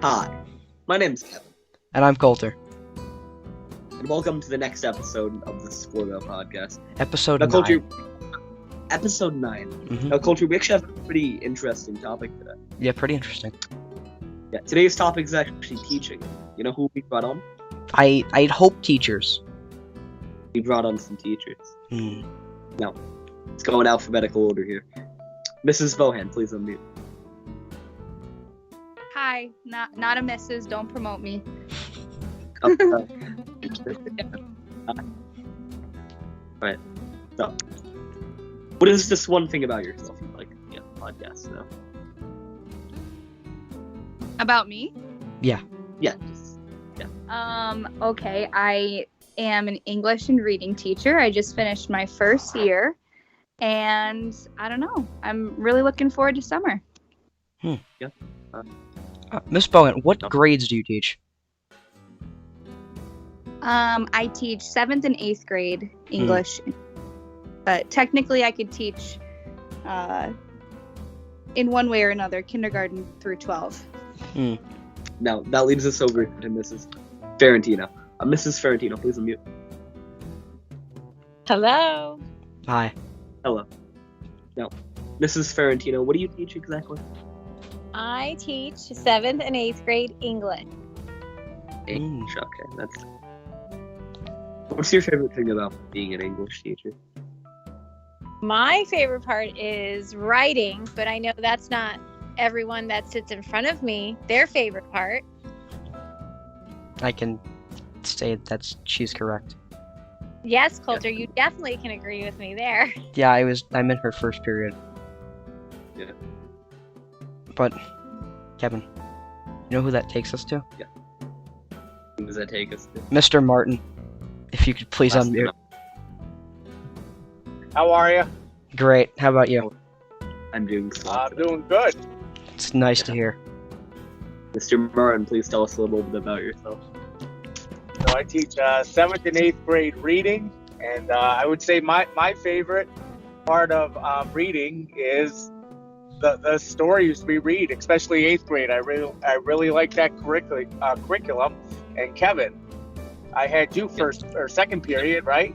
Hi, my name's Kevin, And I'm Coulter. and welcome to the next episode of the Splorbo podcast. Episode Now, 9. Coulter, episode 9. Mhm. Now, Coulter, we actually have a pretty interesting topic today. Yeah, pretty interesting. Yeah, today's topic is actually teaching. You know who we brought on? I'd hope teachers. We brought on some teachers. Hmm. Now, let's go in alphabetical order here. Mrs. Bohan, please unmute. Hi, not a Mrs. Don't promote me. Alright, so, what is this one thing about yourself you like to get on the podcast now? About me? Yeah, just, Okay, I am an English and reading teacher. I just finished my first year, and I don't know. I'm really looking forward to summer. Miss Bowen, what No. grades do you teach? I teach 7th and 8th grade English, but technically I could teach in one way or another, kindergarten through 12. Now, that leaves us over to Mrs. Ferrantino. Mrs. Ferrantino, please unmute. Hello. Hi. Hello. Now, Mrs. Ferrantino, what do you teach exactly? I teach 7th and 8th grade English. English, okay, that's... What's your favorite thing about being an English teacher? My favorite part is writing, but I know that's not everyone that sits in front of me, their favorite part. I can say she's correct. Yes, Coulter, you definitely can agree with me there. Yeah, I'm in her first period. Yeah. But, Kevin, you know who that takes us to? Who does that take us to? Mr. Martin. If you could please Last unmute. name. How are you? Great. How about you? I'm doing so. I'm doing good. It's nice to hear. Mr. Martin, please tell us a little bit about yourself. So I teach 7th and 8th grade reading, and I would say my favorite part of reading is the stories we read, especially 8th grade. I really like that curriculum. And Kevin, I had you first or second period, right?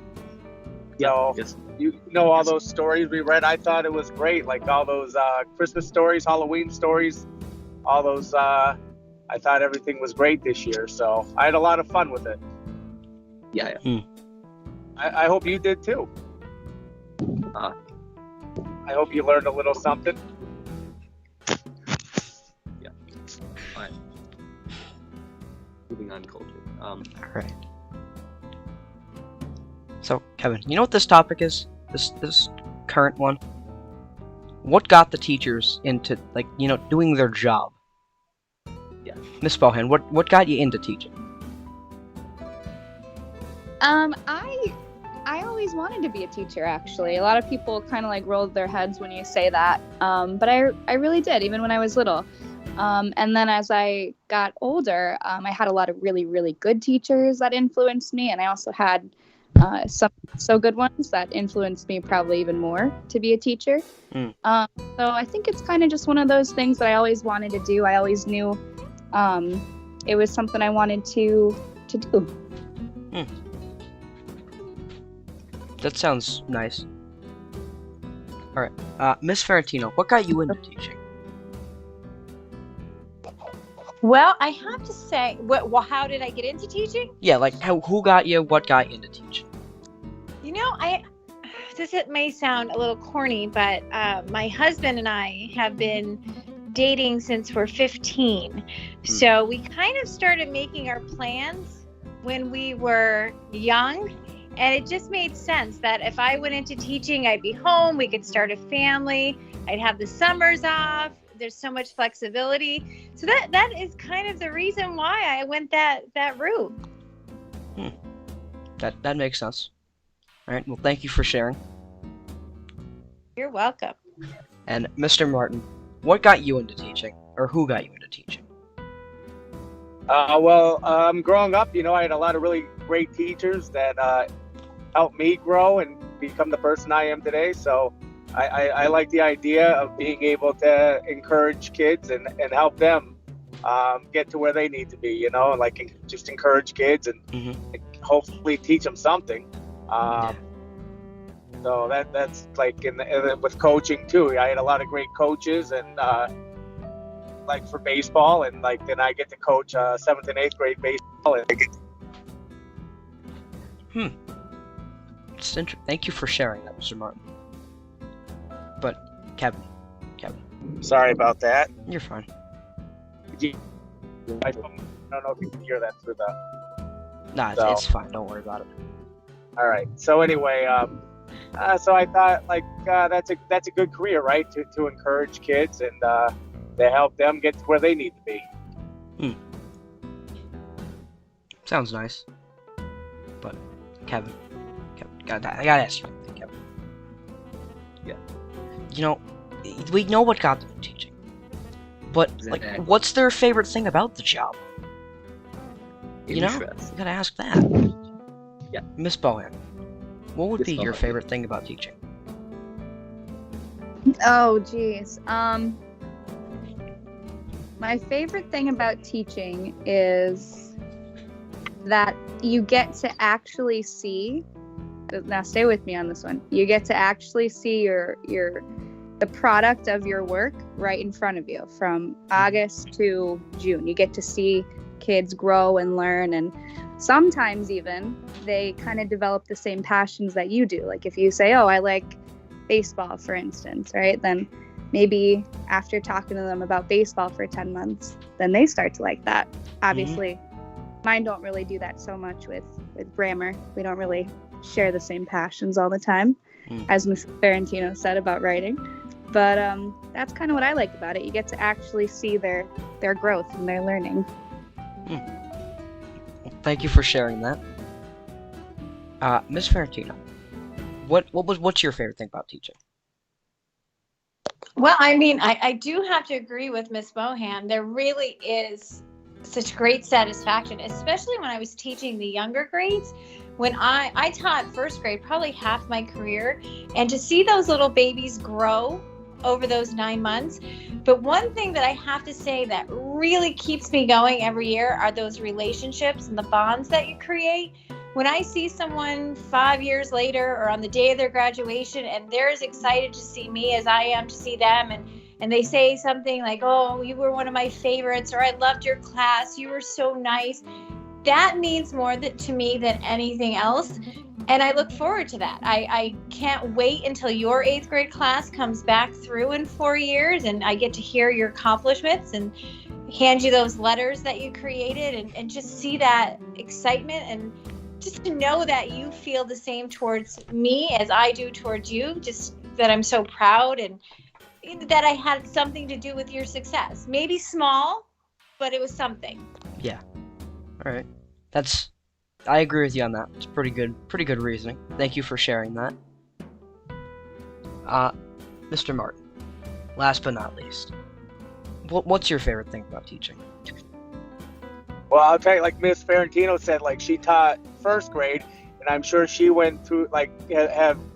So Yes. you know all those stories we read. I thought it was great, like all those Christmas stories, Halloween stories, all those. I thought everything was great this year, so I had a lot of fun with it. Yeah. I hope you did too. Uh, I hope you learned a little something. Alright. Moving on, culture. Alright. So, Kevin, you know what this topic is? This current one? What got the teachers into, doing their job? Yeah. Miss Bohan, what got you into teaching? I always wanted to be a teacher, actually. A lot of people kind of rolled their heads when you say that, but I really did, even when I was little. And then as I got older, I had a lot of really, really good teachers that influenced me, and I also had some so good ones that influenced me probably even more to be a teacher. So I think it's kind of just one of those things that I always wanted to do. I always knew it was something I wanted to do. That sounds nice. Alright, Miss Ferrantino, what got you into teaching? Well, I have to say, how did I get into teaching? Yeah, who got you, what got you into teaching? You know, it may sound a little corny, but my husband and I have been dating since we're 15. So we kind of started making our plans when we were young. And it just made sense that if I went into teaching, I'd be home, we could start a family, I'd have the summers off. There's so much flexibility. So that is kind of the reason why I went that route. That makes sense. Alright, well, thank you for sharing. You're welcome. And Mr. Martin, what got you into teaching? Or who got you into teaching? Growing up, I had a lot of really great teachers that helped me grow and become the person I am today. So I like the idea of being able to encourage kids and help them get to where they need to be, you know, and like just encourage kids and hopefully teach them something. So that's like with coaching too. I had a lot of great coaches, and like for baseball, and like then I get to coach 7th and 8th grade baseball. And Thank you for sharing that, Mr. Martin. But Kevin, sorry about that. you're fine. I don't know if you can hear that through the. Nah, So- it's fine. Don't worry about it. All right. So anyway, so I thought like that's a good career, right? To encourage kids and to help them get to where they need to be. Sounds nice. But Kevin, I gotta ask you something, Kevin. Yeah. You know, we know what got them in teaching, but like, Exactly. what's their favorite thing about the job? You know? Interest. You gotta ask that. Yeah. Miss Bohan, what would Miss be your Bohan. favorite thing about teaching? Oh, geez. My favorite thing about teaching is that you get to actually see. Now, stay with me on this one. You get to actually see the product of your work right in front of you from August to June. You get to see kids grow and learn, and sometimes even they kind of develop the same passions that you do. Like if you say, oh, I like baseball, for instance, right? Then maybe after talking to them about baseball for 10 months, then they start to like that. Obviously, mine don't really do that so much with grammar. We don't really share the same passions all the time, as Mr. Ferrantino said about writing. But that's kind of what I like about it. You get to actually see their growth and their learning. Thank you for sharing that. Miss Ferrantino, what's your favorite thing about teaching? Well, I mean, I do have to agree with Miss Bohan. There really is such great satisfaction, especially when I was teaching the younger grades. When I taught first grade probably half my career, and to see those little babies grow over those 9 months. But one thing that I have to say that really keeps me going every year are those relationships and the bonds that you create. When I see someone 5 years later or on the day of their graduation and they're as excited to see me as I am to see them, and they say something like, oh, you were one of my favorites, or I loved your class, you were so nice, that means more to me than anything else. And I look forward to that. I can't wait until your 8th grade class comes back through in 4 years and I get to hear your accomplishments and hand you those letters that you created, and just see that excitement, and just to know that you feel the same towards me as I do towards you, just that I'm so proud and that I had something to do with your success. Maybe small, but it was something. Yeah. All right. I agree with you on that. It's pretty good reasoning. Thank you for sharing that. Mr. Martin, last but not least, what's your favorite thing about teaching? Well, I'll tell you, like Miss Ferrantino said, like she taught first grade, and I'm sure she went through, like,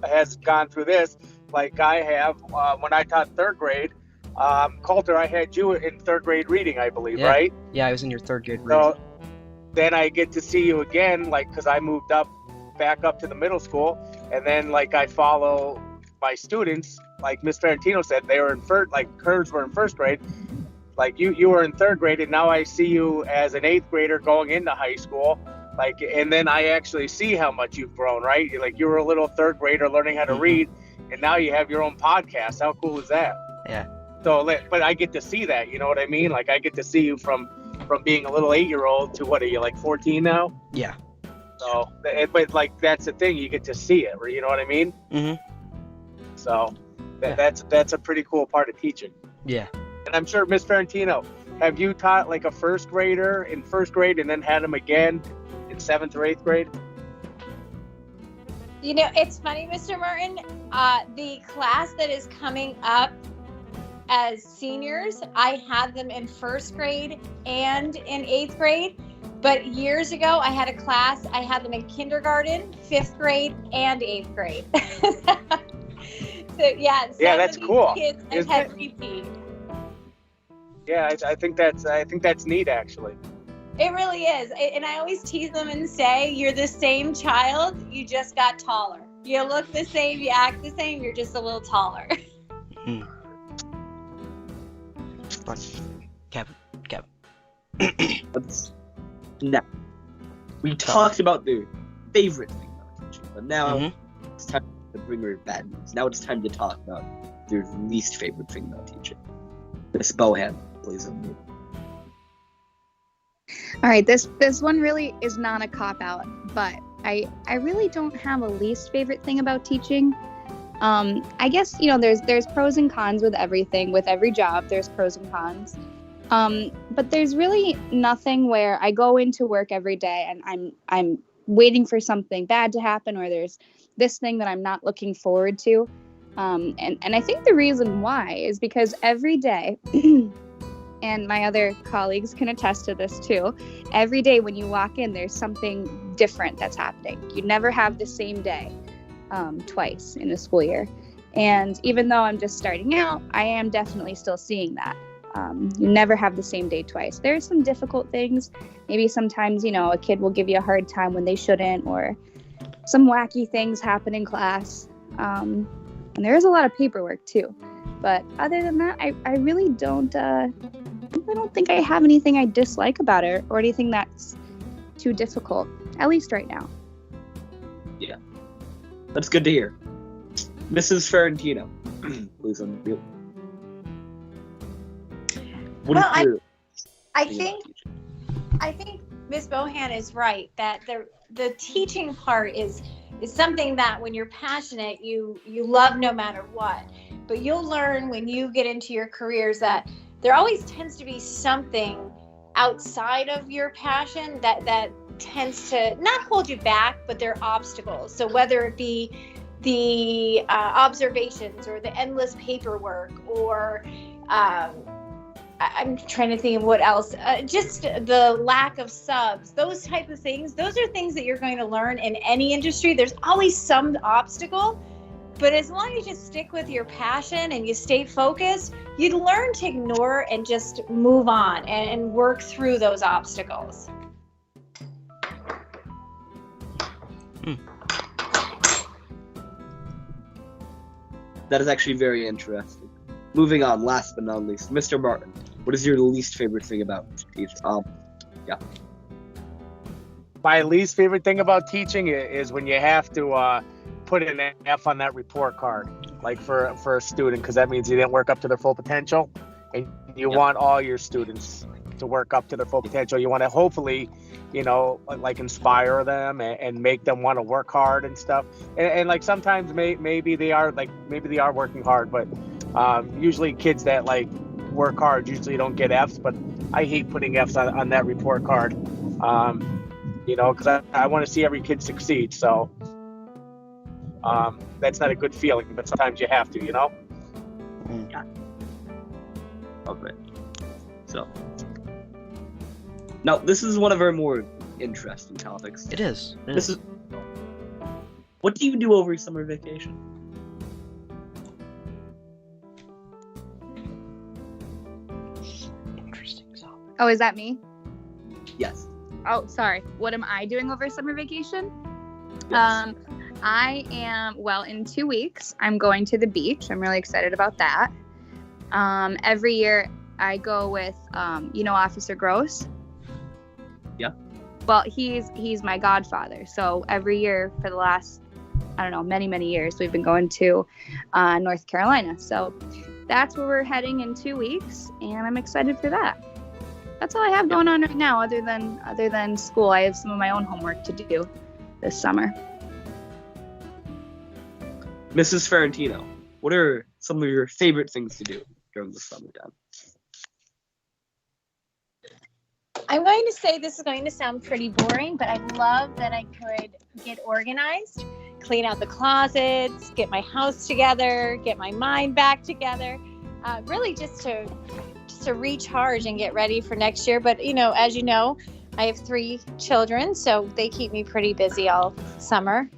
has gone through this, like I have. When I taught 3rd grade, Coulter, I had you in 3rd grade reading, I believe, Yeah. right? Yeah, I was in your 3rd grade reading. So then I get to see you again, like, because I moved back up to the middle school, and then like I follow my students, like Miss Ferrantino said, they were in first, like hers were in 1st grade. Like you were in 3rd grade, and now I see you as an 8th grader going into high school. Like, and then I actually see how much you've grown, right? Like you were a little 3rd grader learning how to read, and now you have your own podcast. How cool is that? Yeah. So, but I get to see that, you know what I mean? Like I get to see you from being a little 8-year-old to, what are you, like 14 now? Yeah. So, but like that's the thing, you get to see it, you know what I mean? So that's a pretty cool part of teaching. Yeah. And I'm sure, Miss Ferrantino, have you taught like a 1st grader in 1st grade and then had him again in 7th or 8th grade? You know, it's funny, Mr. Martin, the class that is coming up as seniors, I had them in 1st grade and in 8th grade. But years ago, I had a class, I had them in kindergarten, 5th grade, and 8th grade. So yeah, that's cool. Kids I've had repeat. Yeah, I think that's neat actually. It really is. And I always tease them and say, you're the same child, you just got taller. You look the same, you act the same, you're just a little taller. Kevin. Now, we talked about their favorite thing about teaching, but now it's time to bring her bad news. Now it's time to talk about their least favorite thing about teaching. Miss Bohan, please unmute. All right, this one really is not a cop-out, but I really don't have a least favorite thing about teaching. I guess, there's pros and cons with everything. With every job, there's pros and cons. But there's really nothing where I go into work every day and I'm waiting for something bad to happen, or there's this thing that I'm not looking forward to. And I think the reason why is because every day, and my other colleagues can attest to this too, every day when you walk in, there's something different that's happening. You never have the same day twice in the school year. And even though I'm just starting out, I am definitely still seeing that. You never have the same day twice. There's some difficult things. Maybe sometimes, a kid will give you a hard time when they shouldn't, or some wacky things happen in class. And there is a lot of paperwork too. But other than that, I really don't, I don't think I have anything I dislike about it or anything that's too difficult, at least right now. Yeah, that's good to hear. Mrs. Ferrantino, please unmute. I think Ms. Bohan is right that the teaching part is something that when you're passionate, you love no matter what. But you'll learn when you get into your careers that there always tends to be something outside of your passion that tends to not hold you back, but they're obstacles. So whether it be the observations or the endless paperwork, or I'm trying to think of what else, just the lack of subs, those type of things. Those are things that you're going to learn in any industry. There's always some obstacle, but as long as you stick with your passion and you stay focused, you'd learn to ignore and just move on and work through those obstacles. That is actually very interesting. Moving on, last but not least, Mr. Martin, what is your least favorite thing about teaching? My least favorite thing about teaching is when you have to put an F on that report card, like for a student, because that means you didn't work up to their full potential, and you want all your students to work up to their full potential. You want to hopefully, like inspire them and make them want to work hard and stuff. And like sometimes maybe they are working hard, but usually kids that like work hard usually don't get Fs. But I hate putting Fs on that report card, because I want to see every kid succeed. So that's not a good feeling, but sometimes you have to, Yeah. Okay. So now this is one of our more interesting topics. It is. What do you do over summer vacation? Interesting. Oh, is that me? Yes. Oh, sorry. What am I doing over summer vacation? Yes. I am, in 2 weeks, I'm going to the beach. I'm really excited about that. Every year I go with, Officer Gross. Yeah. Well, he's my godfather. So every year for the last, many, many years, we've been going to North Carolina. So that's where we're heading in 2 weeks, and I'm excited for that. That's all I have going on right now, other than school. I have some of my own homework to do this summer. Mrs. Ferrantino, what are some of your favorite things to do during the summertime? I'm going to say this is going to sound pretty boring, but I love that I could get organized, clean out the closets, get my house together, get my mind back together, really just to recharge and get ready for next year. But, as you know, I have 3 children, so they keep me pretty busy all summer.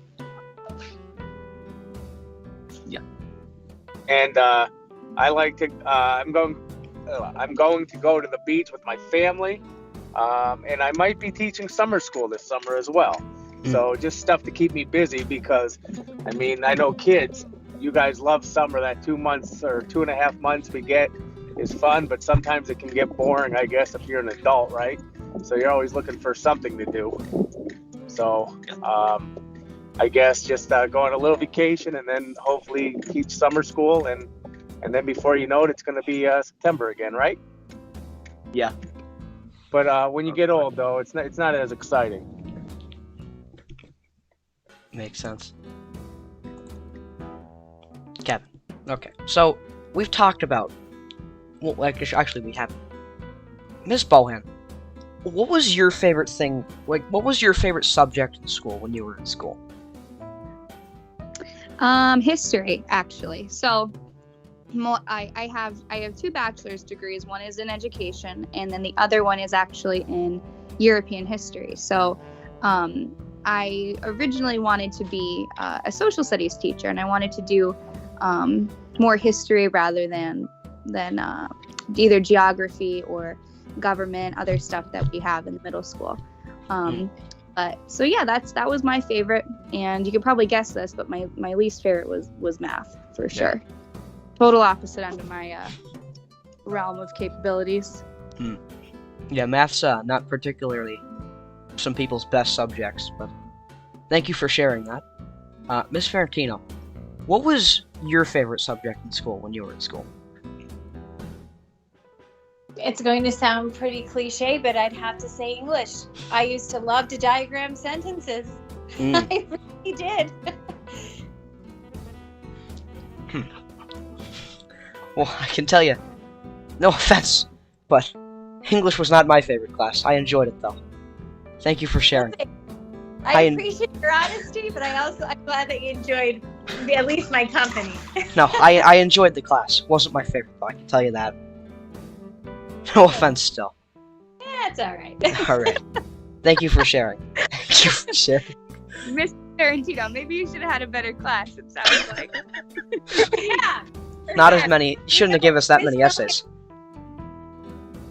And I like to. I'm going I'm going to go to the beach with my family, and I might be teaching summer school this summer as well. So just stuff to keep me busy because, I mean, I know kids, you guys love summer. That 2 months or 2.5 months we get is fun, but sometimes it can get boring, I guess, if you're an adult, right? So you're always looking for something to do. So I guess just go on a little vacation and then hopefully teach summer school, and then before you know it, it's going to be September again, right? Yeah. But when you get old, though, it's not as exciting. Makes sense. Kevin. Okay, so we've talked about. Well, actually, we haven't. Miss Bohan, what was your favorite thing? Like, what was your favorite subject in school when you were in school? History, actually. So, I have 2 bachelor's degrees. One is in education, and then the other one is actually in European history. So, I originally wanted to be a social studies teacher, and I wanted to do more history rather than either geography or government, other stuff that we have in middle school. But so yeah, that was my favorite, and you could probably guess this, but my least favorite was math for sure. Total opposite end of my realm of capabilities. Yeah, math's not particularly some people's best subjects, but thank you for sharing that. Miss Ferrantino, what was your favorite subject in school when you were in school? It's going to sound pretty cliche, but I'd have to say English. I used to love to diagram sentences. I really did. Well, I can tell you, no offense, but English was not my favorite class. I enjoyed it, though. Thank you for sharing. I appreciate your honesty, but I'm glad that you enjoyed at least my company. No, I enjoyed the class. Wasn't my favorite, though, I can tell you that. No offense still. Yeah, it's all right. All right. Thank you for sharing. Thank you for sharing. Mr. Tarantino, maybe you should have had a better class, it sounds like. Yeah. Not as many. You shouldn't have given us that many essays.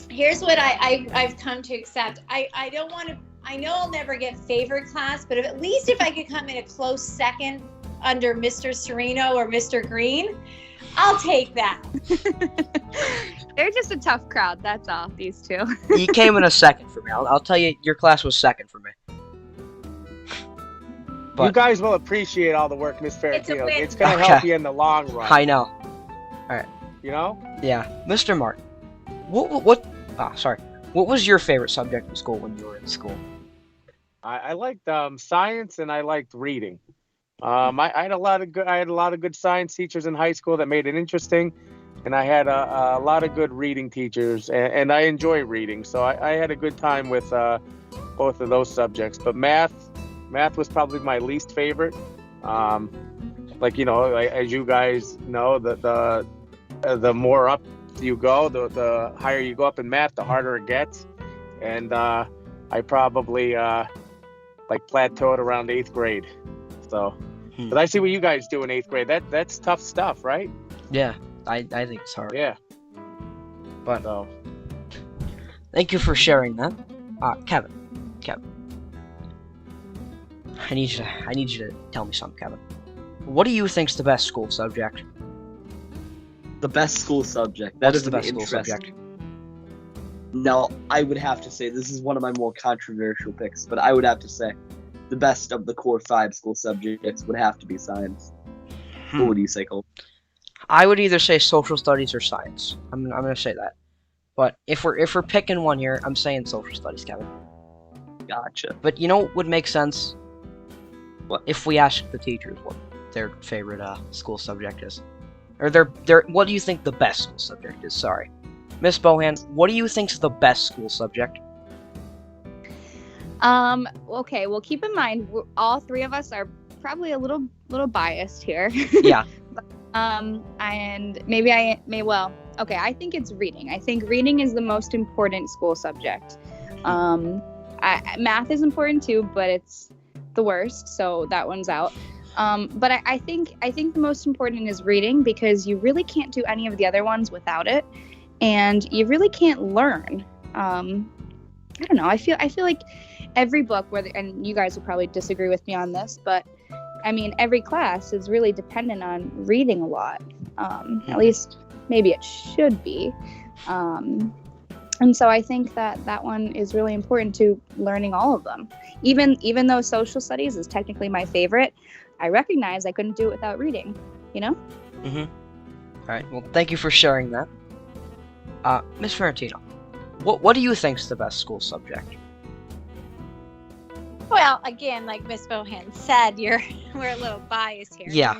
Here's what I've come to accept. I don't want to. I know I'll never get favorite class, but at least if I could come in a close second under Mr. Sereno or Mr. Green, I'll take that. They're just a tough crowd, that's all, these two. You came in a second for me. I'll tell you, your class was second for me. But, you guys will appreciate all the work, Miss Ferrantino. It's going to help you in the long run. I know. All right. You know? Yeah. Mr. Martin, what was your favorite subject in school when you were in school? I liked science, and I liked reading. I had a lot of good science teachers in high school that made it interesting, and I had a lot of good reading teachers, and I enjoy reading, so I had a good time with both of those subjects. But math was probably my least favorite. Like, you know, as you guys know, the more up you go, the higher you go up in math, the harder it gets, and I probably like plateaued around 8th grade. So, but I see what you guys do in 8th grade. That's tough stuff, right? Yeah, I think it's hard. Yeah. But so, thank you for sharing that, Kevin. I need you to tell me something, Kevin. What do you think's the best school subject? The best school subject. That is the best school subject. No, I would have to say this is one of my more controversial picks, but I would have to say the best of the core 5 school subjects would have to be science. What would you say, Cole? I would either say social studies or science. I'm gonna say that. But if we're picking one here, I'm saying social studies, Kevin. Gotcha. But you know what would make sense? What? If we ask the teachers what their favorite school subject is. Or what do you think the best school subject is? Sorry. Miss Bohan, what do you think's the best school subject? Okay, well, keep in mind, all 3 of us are probably a little biased here. Yeah. And maybe I think it's reading. I think reading is the most important school subject. Math is important too, but it's the worst, so that one's out. But I think the most important is reading, because you really can't do any of the other ones without it. and you really can't learn. I don't know. I feel like every book, and you guys will probably disagree with me on this, but I mean, every class is really dependent on reading a lot. At least maybe it should be. And so I think that one is really important to learning all of them. Even though social studies is technically my favorite, I recognize I couldn't do it without reading, All right, well, thank you for sharing that. Miss Ferrantino, what do you think is the best school subject? Well, again, like Miss Bohan said, we're a little biased here. Yeah.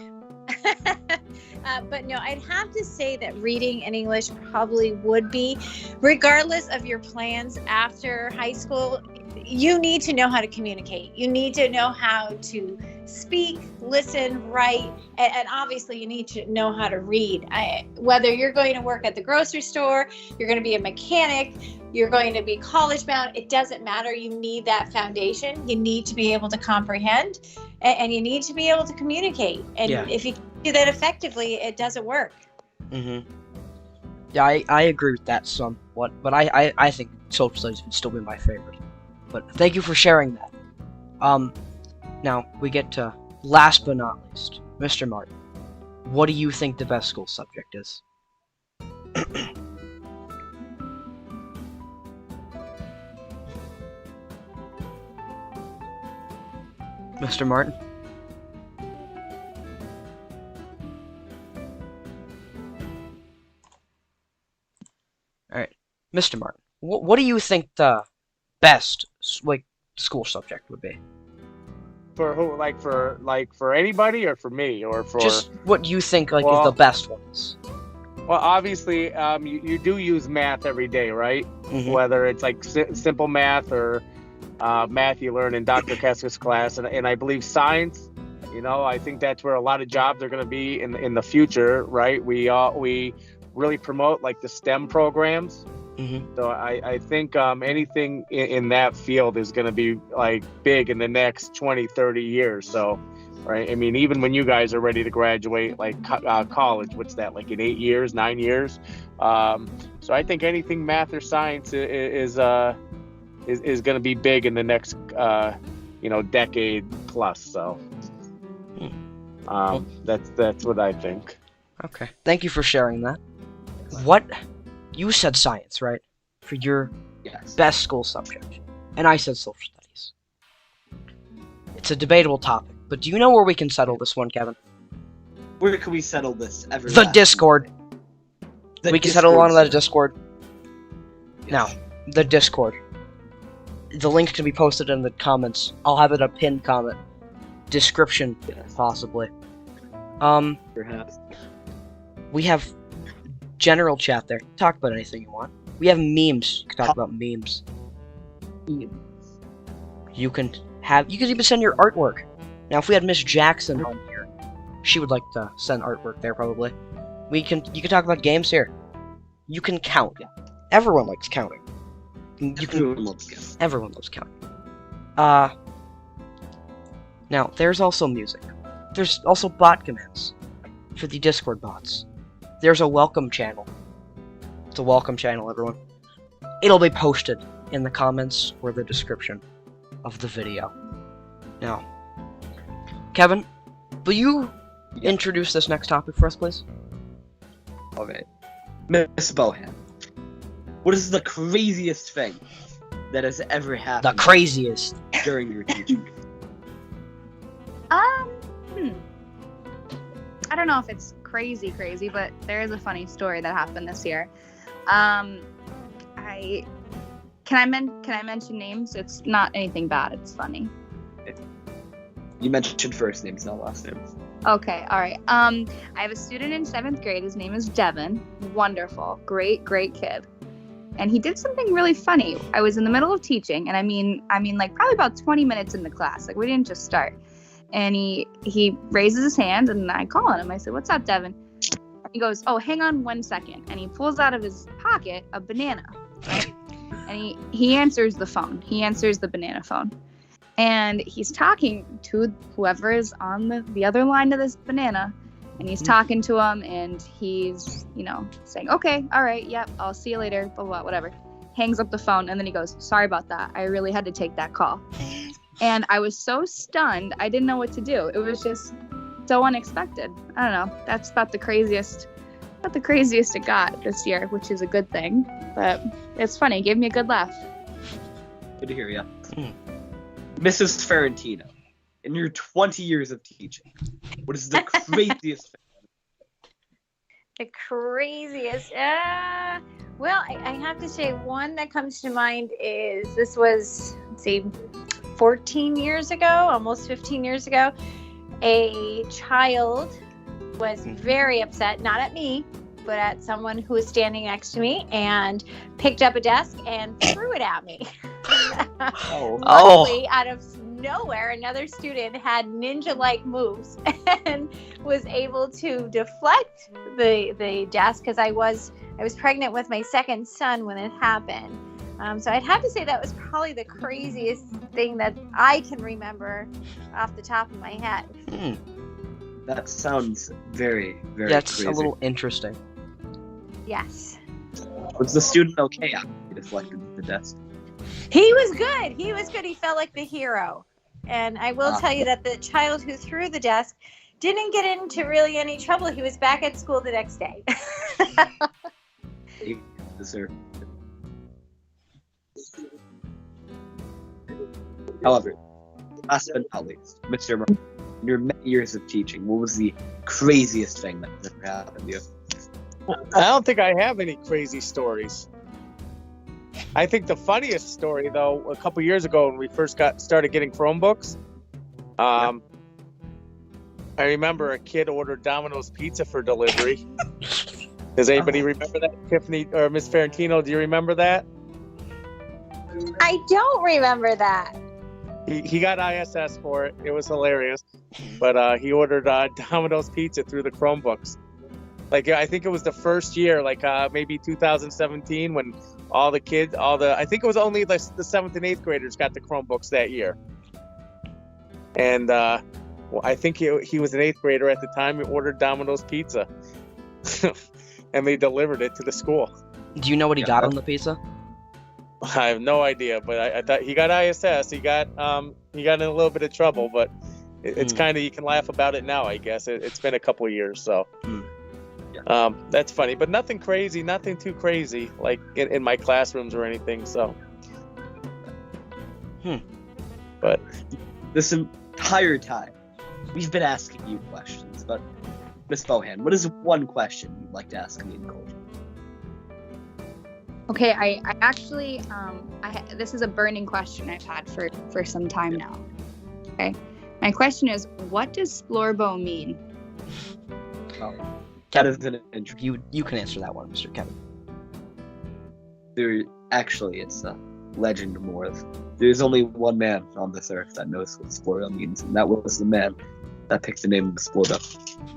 But no, I'd have to say that reading and English probably would be, regardless of your plans after high school. You need to know how to communicate. You need to know how to speak, listen, write, and obviously you need to know how to read. Whether you're going to work at the grocery store, you're going to be a mechanic, you're going to be college bound, it doesn't matter. You need that foundation. You need to be able to comprehend, and you need to be able to communicate. And if you do that effectively, it doesn't work. Yeah, I agree with that somewhat, but I think social studies would still be my favorite. But thank you for sharing that. Now we get to last but not least, Mr. Martin. What do you think the best school subject is? Mr. Martin? Alright, Mr. Martin, what do you think the best school subject would be? For who? For anybody, or for me, or for just what you think is the best ones? Well, obviously, you do use math every day, right? Whether it's like simple math or math you learn in Dr. Kessler's class, and I believe science. I think that's where a lot of jobs are going to be in the future, right? We really promote like the STEM programs. So I think anything in that field is going to be like big in the next 20, 30 years. So, right. I mean, even when you guys are ready to graduate, like college, what's that, like in 8 years, 9 years? So I think anything math or science is going to be big in the next, decade plus. So that's what I think. Okay. Thank you for sharing that. What? You said science, right? For your best school subject. And I said social studies. It's a debatable topic, but do you know where we can settle this one, Kevin? Where can we settle this? The Discord. We can settle on the Discord. Yes. Now, the Discord. The link can be posted in the comments. I'll have it a pinned comment. Description, possibly. Perhaps. We have general chat there. Talk about anything you want. We have memes. You can talk about memes. You can even send your artwork. Now, if we had Miss Jackson on here, she would like to send artwork there probably. You can talk about games here. You can count. Everyone likes counting. Everyone loves counting. Now, there's also music. There's also bot commands for the Discord bots. There's a welcome channel. It's a welcome channel, everyone. It'll be posted in the comments or the description of the video. Now, Kevin, will you introduce this next topic for us, please? Okay. Miss Bohan, what is the craziest thing that has ever happened? The craziest. During your teaching? I don't know if it's crazy, but there is a funny story that happened this year. Can I mention names? It's not anything bad. It's funny. You mentioned first names, not last names. Okay, all right. I have a student in 7th grade. His name is Devin. Wonderful, great kid. And he did something really funny. I was in the middle of teaching, and I mean, like probably about 20 minutes into class. Like we didn't just start. And he raises his hand, and I call on him. I said, "What's up, Devin?" He goes, "Oh, hang on 1 second." And he pulls out of his pocket a banana, right? And he answers the phone. He answers the banana phone. And he's talking to whoever is on the other line of this banana. And he's talking to him, and he's, saying, okay, all right, yep, I'll see you later, blah, blah, whatever. Hangs up the phone, and then he goes, sorry about that. I really had to take that call. And I was so stunned, I didn't know what to do. It was just so unexpected. I don't know. That's about the craziest it got this year, which is a good thing. But it's funny. It gave me a good laugh. Good to hear you. Mrs. Ferrantino, in your 20 years of teaching, what is the craziest The craziest. Well, I have to say one that comes to mind is this was, 14 years ago, almost 15 years ago. A child was very upset, not at me, but at someone who was standing next to me, and picked up a desk and threw it at me. Luckily, out of nowhere, another student had ninja-like moves and was able to deflect the desk, because I was pregnant with my second son when it happened. So I'd have to say that was probably the craziest thing that I can remember off the top of my head. That sounds very, very That's crazy. a little interesting. Yes. Was the student okay after he deflected the desk? He was good. He felt like the hero. And I will tell you that the child who threw the desk didn't get into really any trouble. He was back at school the next day. He deserved it. However, last but not least, Mr. Murray, in your many years of teaching, what was the craziest thing that ever happened to you? I don't think I have any crazy stories. I think the funniest story, though, a couple years ago when we first started getting Chromebooks, I remember a kid ordered Domino's pizza for delivery. Does anybody remember that? Tiffany or Miss Ferrantino, do you remember that? I don't remember that. He got ISS for it. It was hilarious. But he ordered Domino's pizza through the Chromebooks. Like, I think it was the first year, like maybe 2017, when all the kids, I think it was only the 7th and 8th graders got the Chromebooks that year. And I think he was an 8th grader at the time. He ordered Domino's pizza. And they delivered it to the school. Do you know what he got on the pizza? I have no idea, but I thought he got ISS. He got in a little bit of trouble, but it's kind of, you can laugh about it now, I guess. It's been a couple of years, so that's funny. But nothing crazy, nothing too crazy, like in my classrooms or anything. So, but this entire time, we've been asking you questions, but Miss Bohan, what is one question you'd like to ask me in culture? Okay, I actually, this is a burning question I've had for some time now. Okay, my question is, what does Splorbo mean? That is an interesting. You can answer that one, Mr. Kevin. It's a legend more of. There's only one man on this earth that knows what Splorbo means, and that was the man that picked the name of Splorbo.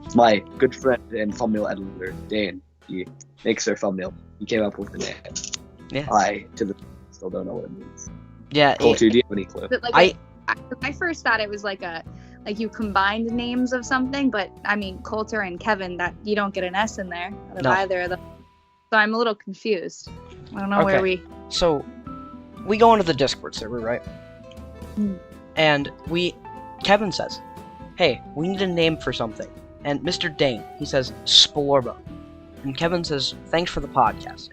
It's my good friend and thumbnail editor, Dane. He makes our thumbnail. He came up with the name. Yeah. I still don't know what it means. Yeah. Colter, do you have any clue? I first thought it was like you combined names of something, but I mean Colter and Kevin, that you don't get an S in there out of either of them. So I'm a little confused. I don't know where we. So we go into the Discord server, right? And Kevin says, "Hey, we need a name for something." And Mr. Dane, he says Splorbo. And Kevin says, "Thanks for the podcast."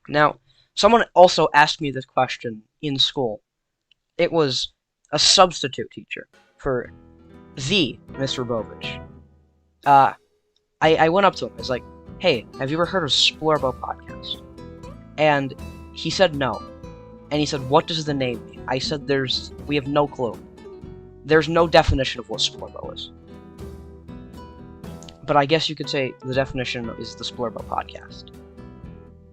Now, someone also asked me this question in school. It was a substitute teacher for the Mr. Bovich. I went up to him. I was like, "Hey, have you ever heard of Splorbo podcast?" And he said no. And he said, "What does the name mean?" I said, we have no clue. There's no definition of what Splorbo is. But I guess you could say the definition is the Splorbo podcast.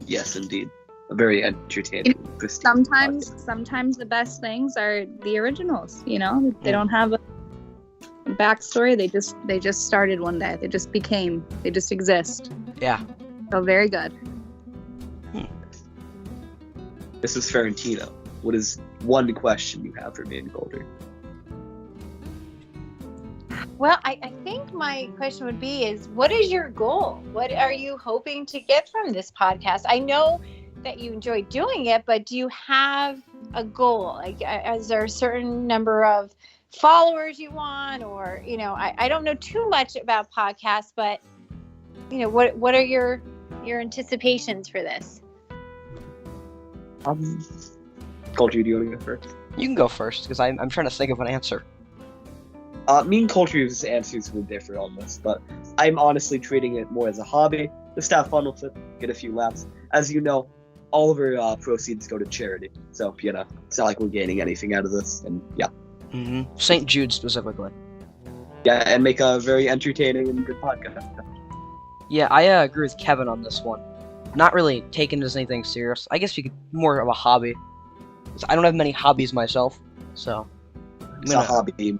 Yes, indeed. A very entertaining. Sometimes the best things are the originals. You know, they don't have a backstory. They just started one day. They just exist. Yeah. So very good. This is Ferrantino. What is one question you have for me and Colter? Well, I think my question would be is what is your goal? What are you hoping to get from this podcast? I know that you enjoy doing it, but do you have a goal? Like, is there a certain number of followers you want? Or, I don't know too much about podcasts, but, what are your anticipations for this? Culture, do you want to go first? You can go first, because I'm trying to think of an answer. Me and Culture's answers will differ on this, but I'm honestly treating it more as a hobby. Just have fun with it, get a few laughs. As you know, all of our proceeds go to charity, so it's not like we're gaining anything out of this. And yeah, St. Jude specifically. Yeah, and make a very entertaining and good podcast. Yeah, I agree with Kevin on this one. Not really taken as anything serious. I guess you could more of a hobby. 'Cause I don't have many hobbies myself, so It's a hobby and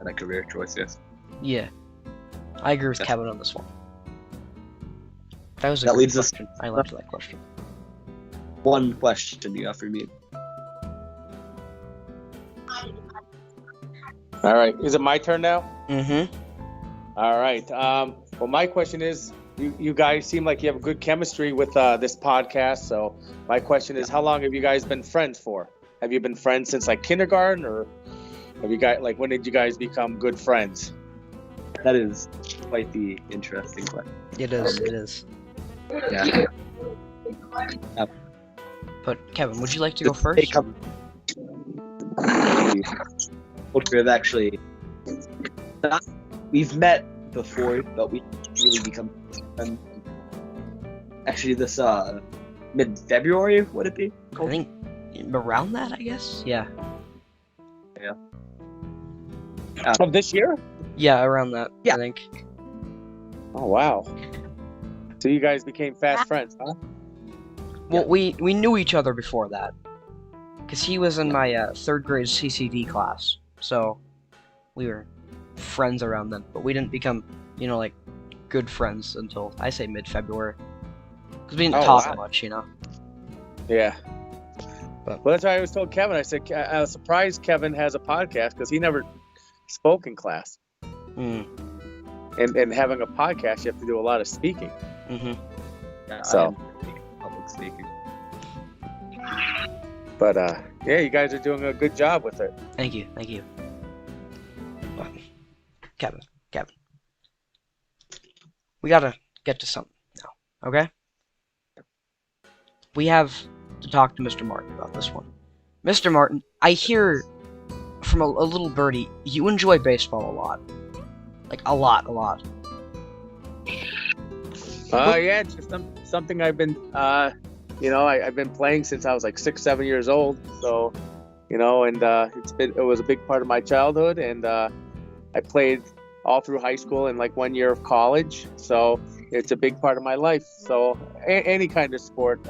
a career choice, yes. Yeah, I agree with Kevin on this one. That was a That good leads us- question. I loved that question. One question you have for me. All right. Is it my turn now? Mm-hmm. All right. Well, my question is, you guys seem like you have good chemistry with this podcast. So my question is, how long have you guys been friends for? Have you been friends since like kindergarten, or have you guys when did you guys become good friends? That is quite the interesting question. It is. It is. Yeah. But Kevin, would you like to go first? Culture have actually we've met before, but we really become friends. Actually, this mid-February, would it be? I think around that, I guess. Yeah. Of this year? Yeah, around that. Yeah. I think. Oh wow. So you guys became fast friends, huh? Well, we knew each other before that, because he was in my third grade CCD class, so we were friends around then. But we didn't become, like, good friends until I say mid-February, because we didn't talk much, Yeah. But well, that's why I was told Kevin. I said I was surprised Kevin has a podcast because he never spoke in class. Mm. And having a podcast, you have to do a lot of speaking. Mm-hmm. Yeah, So. Public speaking. But yeah, you guys are doing a good job with it. Thank you. But, Kevin, we gotta get to something now, okay? We have to talk to Mr. Martin about this one. Mr. Martin, I hear from a little birdie, you enjoy baseball a lot. Like, a lot. Yeah, it's just something I've been, I've been playing since I was like 6, 7 years old. So, and it was a big part of my childhood, and I played all through high school and like 1 year of college. So it's a big part of my life. So any kind of sport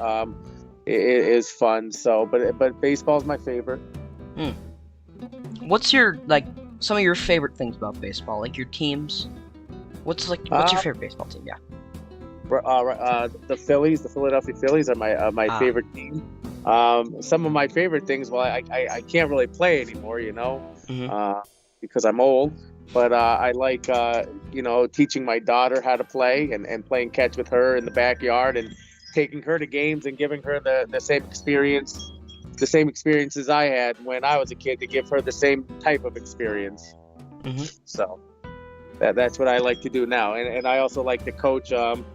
is fun. So, but baseball is my favorite. What's your some of your favorite things about baseball? Like your teams? What's your favorite baseball team? Yeah. The Phillies, the Philadelphia Phillies are my favorite team. Some of my favorite things, well, I can't really play anymore, because I'm old. But I like, teaching my daughter how to play and playing catch with her in the backyard and taking her to games and giving her the same experiences I had when I was a kid, to give her the same type of experience. Mm-hmm. So that's what I like to do now. And I also like to coach some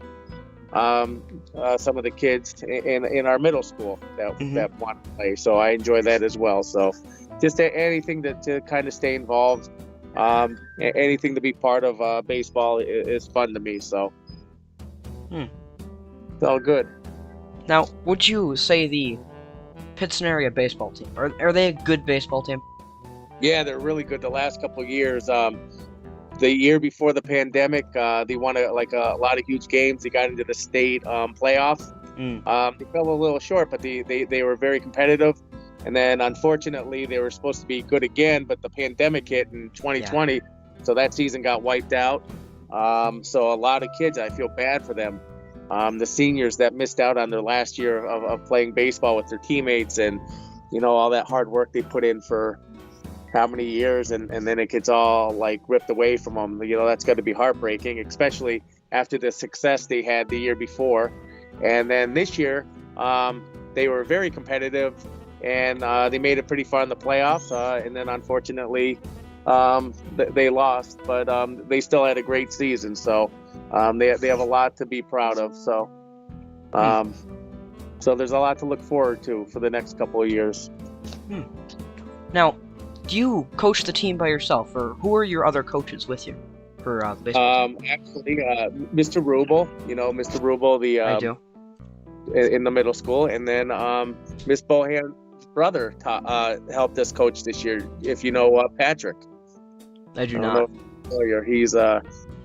of the kids in our middle school that want to play. So I enjoy that as well. So just anything to kind of stay involved. Anything to be part of baseball is fun to me. So it's all good. Now, would you say the Pittston area baseball team, are they a good baseball team? Yeah, they're really good. The last couple of years, the year before the pandemic, they won a lot of huge games. They got into the state playoff. They fell a little short, but they were very competitive. And then, unfortunately, they were supposed to be good again, but the pandemic hit in 2020, so that season got wiped out. So a lot of kids, I feel bad for them. The seniors that missed out on their last year of playing baseball with their teammates, and all that hard work they put in for how many years, and then it gets all like ripped away from them. That's got to be heartbreaking, especially after the success they had the year before. And then this year, they were very competitive, and they made it pretty far in the playoffs. And then unfortunately, they lost, but they still had a great season. So they have a lot to be proud of. So so there's a lot to look forward to for the next couple of years. Now, do you coach the team by yourself, or who are your other coaches with you for the baseball team? Actually, Mr. Rubel, Mr. Rubel, I do. In the middle school, and then Miss Bohan's brother helped us coach this year. If you know Patrick, I do not.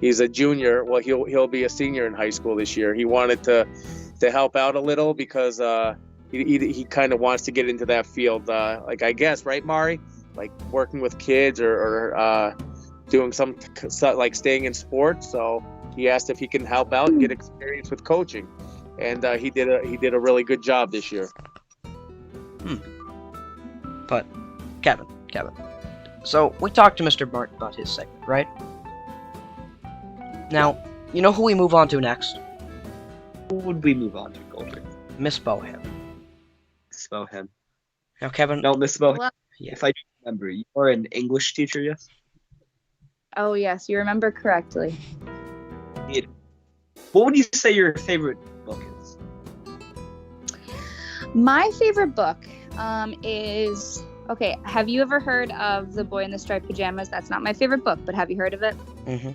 He's a junior. Well, he'll be a senior in high school this year. He wanted to help out a little because he kind of wants to get into that field. Like, I guess, right, Mari? Like working with kids or doing some like staying in sports. So he asked if he can help out and get experience with coaching. And he did a really good job this year. But Kevin. So we talked to Mr. Martin about his segment, right? Now, you know who we move on to next? Who would we move on to, Goldrick? Miss Bohan. Miss Bohan. Now, Kevin. No, Miss Bohan. Well- Yeah. If I remember, you are an English teacher, yes? Oh, yes, you remember correctly. What would you say your favorite book is? My favorite book is... Okay, have you ever heard of The Boy in the Striped Pajamas? That's not my favorite book, but have you heard of it? Mm-hmm.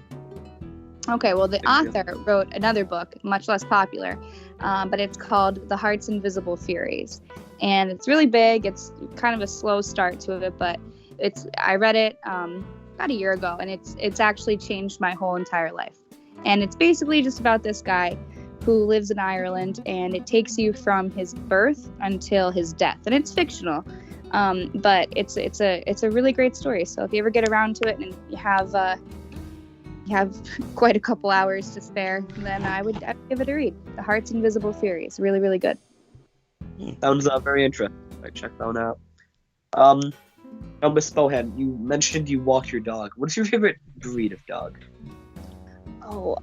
Okay, well, the author wrote another book, much less popular, but it's called The Heart's Invisible Furies. And it's really big. It's kind of a slow start to it, but I read it about a year ago, and it's actually changed my whole entire life. And it's basically just about this guy who lives in Ireland, and it takes you from his birth until his death. And it's fictional, but it's a really great story. So if you ever get around to it and you have quite a couple hours to spare, then I would give it a read. The Heart's Invisible Furies. Really, really good. Sounds very interesting. I check that one out. Now, Miss Bohan, you mentioned you walk your dog. What's your favorite breed of dog? Oh,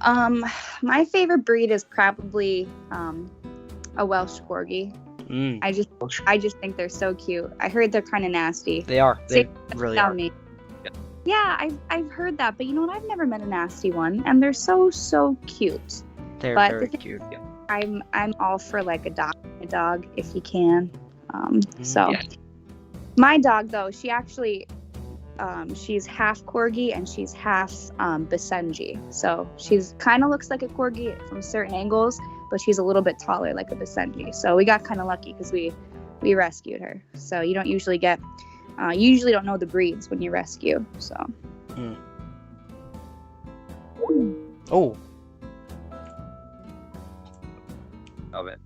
my favorite breed is probably a Welsh Corgi. I just think they're so cute. I heard they're kind of nasty. They are. They really are. Me. Yeah, I've heard that, but you know what? I've never met a nasty one, and they're so cute. They're but very cute. Yeah. I'm all for like adopting a dog if you can. So Yeah. my dog though, she actually she's half Corgi and she's half Basenji. So she's kind of looks like a Corgi from certain angles, but she's a little bit taller like a Basenji. So we got kind of lucky because we rescued her. So you don't usually get you usually don't know the breeds when you rescue. So. Oh. Of it.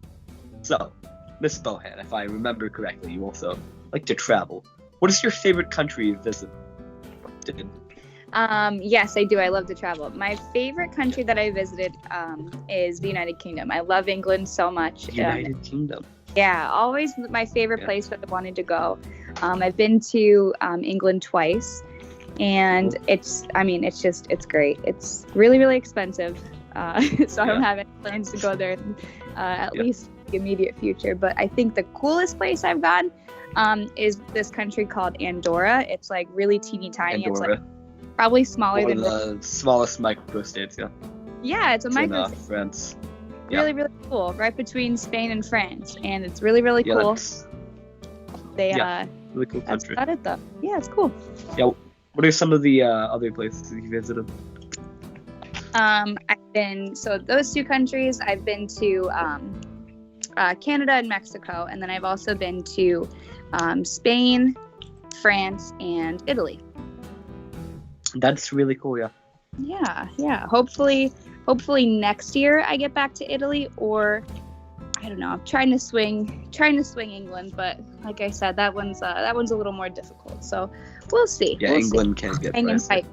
So, Miss Bohan, if I remember correctly, you also like to travel. What is your favorite country you visited? Yes, I do. I love to travel. My favorite country that I visited is the United Kingdom. I love England so much. United Kingdom. Yeah, always my favorite place that I wanted to go. I've been to England twice, and it's great. It's really, really expensive. So I don't have any plans to go there at least in the immediate future. But I think the coolest place I've gone is this country called Andorra. It's like really teeny tiny. Andorra. It's like probably smaller One than of the smallest microstates, yeah. Yeah, it's a micro. France. Really, really cool. Right between Spain and France, and it's really, really cool. That's They really cool that's country. about it though. Yeah, it's cool. Yeah. What are some of the other places you visited? I've been those two countries. I've been to Canada and Mexico, and then I've also been to Spain, France, and Italy. That's really cool, yeah. Yeah. Hopefully next year I get back to Italy, or I don't know. I'm trying to swing England, but like I said, that one's a little more difficult. So we'll see. Yeah, England can get Hanging pricey. tight.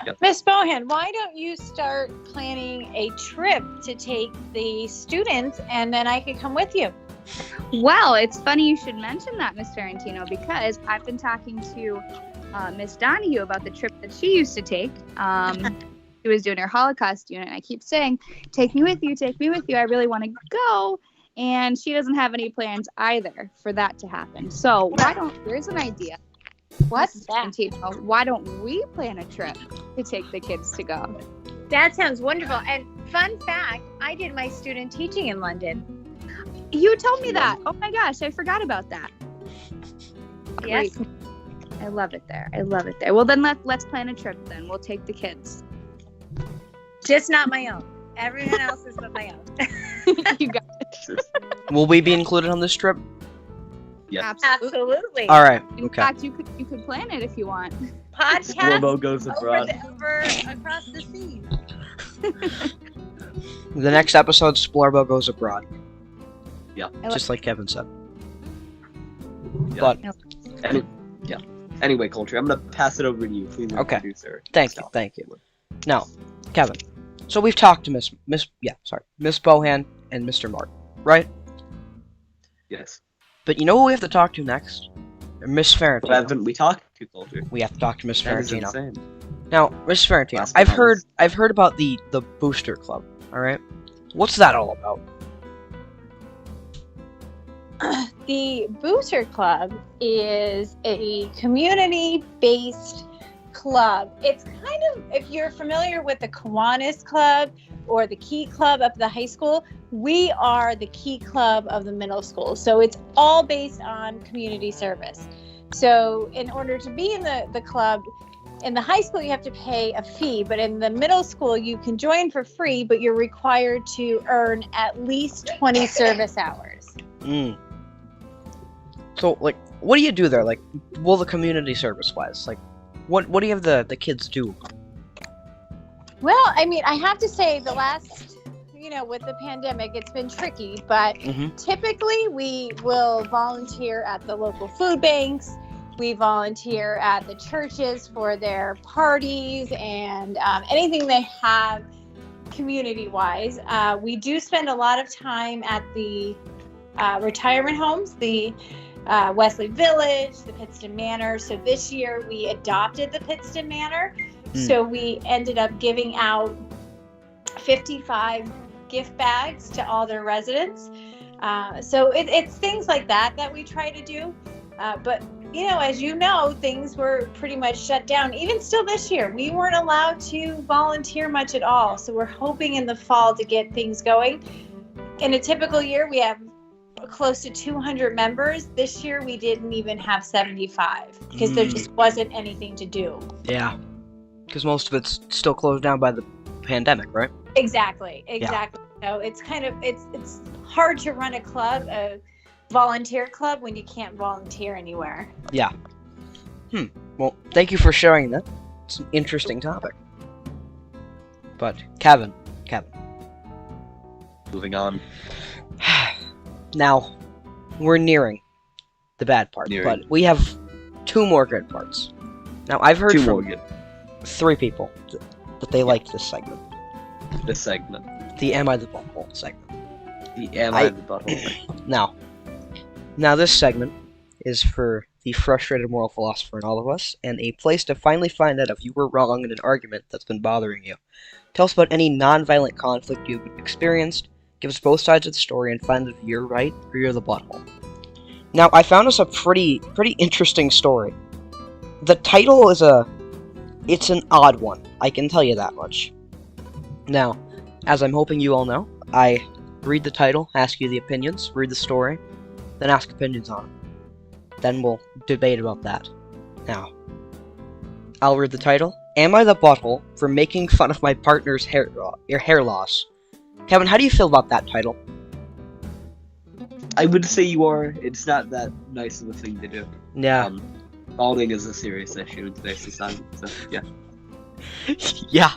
Yep. Miss Bohan, why don't you start planning a trip to take the students, and then I could come with you? Well, it's funny you should mention that, Miss Ferrantino, because I've been talking to Miss Donahue about the trip that she used to take. She was doing her Holocaust unit, and I keep saying, take me with you, I really want to go. And she doesn't have any plans either for that to happen. So here's an idea. What's that? Why don't we plan a trip to take the kids to go? That sounds wonderful. And fun fact, I did my student teaching in London. You told me that. Oh my gosh, I forgot about that. Yes. Great. I love it there. Well, then let's plan a trip then. We'll take the kids. Just not my own. Everyone else is but my own. You got it. Will we be included on this trip? Yeah. Absolutely. All right. In Okay. fact, you could plan it if you want. Podcast Splorbo goes abroad. across the seas. The next episode, Splorbo goes abroad. Yeah. Just like Kevin said. Yeah. But Anyway, Culture, I'm gonna pass it over to you. Please introduce her. thank you. Now, Kevin. So we've talked to Miss Bohan and Mr. Martin, right? Yes. But you know who we have to talk to next? Miss Ferrantino. But haven't we talked to Culture? We have to talk to Miss That is Ferrantino. insane. Now, Miss Ferrantino, Last I've promise. heard about the Booster Club. All right, what's that all about? The Booster Club is a community-based club. It's kind of, if you're familiar with the Kiwanis Club or the Key Club up at the high school, we are the Key Club of the middle school. So it's all based on community service. So in order to be in the club, in the high school you have to pay a fee, but in the middle school you can join for free, but you're required to earn at least 20 service hours. So, like, what do you do there? Like, well, the community service-wise, like, what do you have the kids do? Well, I mean, I have to say the last, with the pandemic, it's been tricky, but typically we will volunteer at the local food banks. We volunteer at the churches for their parties and anything they have community-wise. We do spend a lot of time at the retirement homes, the Wesley Village, the Pittston Manor. So this year we adopted the Pittston Manor. So we ended up giving out 55 gift bags to all their residents. So it's things like that we try to do. But, as you know, things were pretty much shut down. Even still this year, we weren't allowed to volunteer much at all. So we're hoping in the fall to get things going. In a typical year, we have close to 200 members. This year we didn't even have 75 because there just wasn't anything to do. Yeah, because most of it's still closed down by the pandemic, right? Exactly. So it's kind of it's hard to run a volunteer club when you can't volunteer anywhere. Yeah. Well, thank you for sharing that. It's an interesting topic. But Kevin. Moving on. Now, we're nearing the bad part, but we have 2 more good parts. Now, I've heard from 3 people that they liked this segment. This segment. The Am I the Butthole segment. The Am I the Butthole. Now this segment is for the frustrated moral philosopher in all of us, and a place to finally find out if you were wrong in an argument that's been bothering you. Tell us about any non-violent conflict you've experienced. Give us both sides of the story and find if you're right or you're the butthole. Now, I found us a pretty interesting story. The title is it's an odd one, I can tell you that much. Now, as I'm hoping you all know, I read the title, ask you the opinions, read the story, then ask opinions on it. Then we'll debate about that. Now, I'll read the title. Am I the butthole for making fun of my partner's hair loss? Kevin, how do you feel about that title? I would say you are. It's not that nice of a thing to do. Yeah. Balding is a serious issue in today's society, so yeah. Yeah,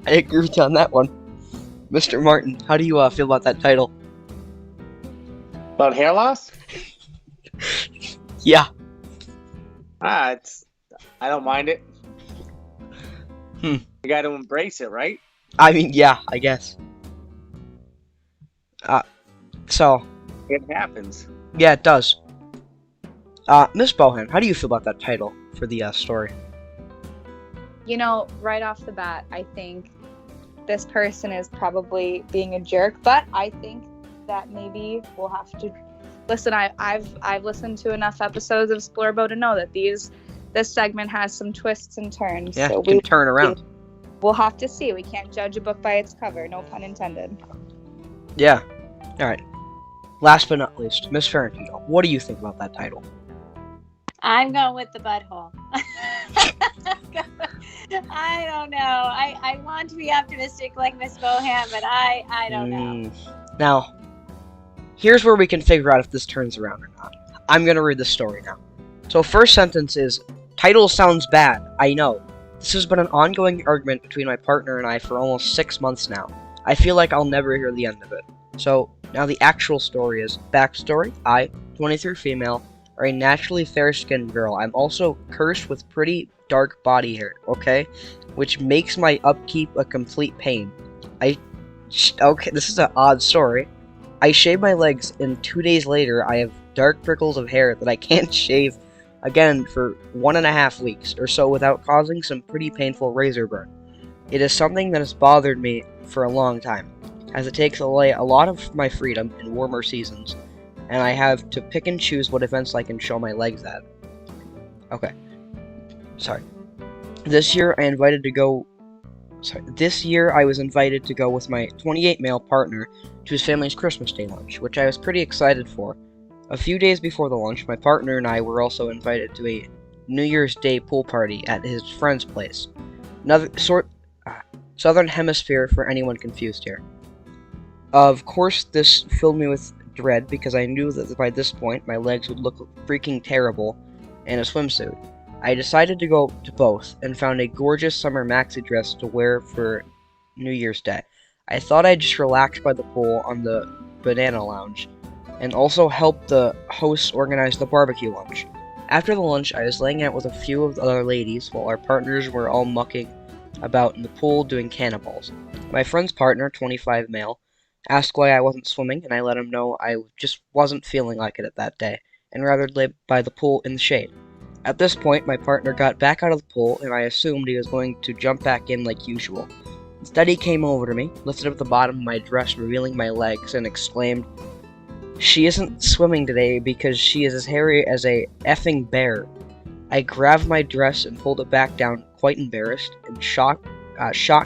I agree with you on that one. Mr. Martin, how do you feel about that title? About hair loss? Yeah. I don't mind it. You got to embrace it, right? I mean, yeah, I guess. So. It happens. Yeah, it does. Miss Bohan, how do you feel about that title for the story? You know, right off the bat, I think this person is probably being a jerk, but I think that maybe we'll have to listen. I've listened to enough episodes of Splorbo to know that this segment has some twists and turns. Yeah, so it can turn around. We'll have to see. We can't judge a book by its cover, no pun intended. Yeah. Alright. Last but not least, Miss Ferrantino, what do you think about that title? I'm going with the butthole. I don't know. I want to be optimistic like Miss Bohan, but I don't know. Now, here's where we can figure out if this turns around or not. I'm going to read the story now. So first sentence is, title sounds bad, I know. This has been an ongoing argument between my partner and I for almost 6 months now. I feel like I'll never hear the end of it. So, now the actual story is, backstory, I, 23 female, are a naturally fair-skinned girl. I'm also cursed with pretty dark body hair, okay? Which makes my upkeep a complete pain. Okay, this is an odd story. I shave my legs, and 2 days later, I have dark prickles of hair that I can't shave again for 1.5 weeks or so without causing some pretty painful razor burn. It is something that has bothered me for a long time, as it takes away a lot of my freedom in warmer seasons, and I have to pick and choose what events I can show my legs at. Okay. Sorry. This year I was invited to go with my 28 male partner to his family's Christmas Day lunch, which I was pretty excited for. A few days before the lunch, my partner and I were also invited to a New Year's Day pool party at his friend's place. Southern Hemisphere for anyone confused here. Of course, this filled me with dread because I knew that by this point my legs would look freaking terrible in a swimsuit. I decided to go to both and found a gorgeous summer maxi dress to wear for New Year's Day. I thought I'd just relax by the pool on the banana lounge and also help the hosts organize the barbecue lunch. After the lunch, I was laying out with a few of the other ladies while our partners were all mucking about in the pool doing cannonballs. My friend's partner, 25 male, asked why I wasn't swimming, and I let him know I just wasn't feeling like it that day, and rather lay by the pool in the shade. At this point, my partner got back out of the pool, and I assumed he was going to jump back in like usual. Instead, he came over to me, lifted up the bottom of my dress, revealing my legs, and exclaimed, "She isn't swimming today because she is as hairy as a effing bear." I grabbed my dress and pulled it back down, quite embarrassed, and shot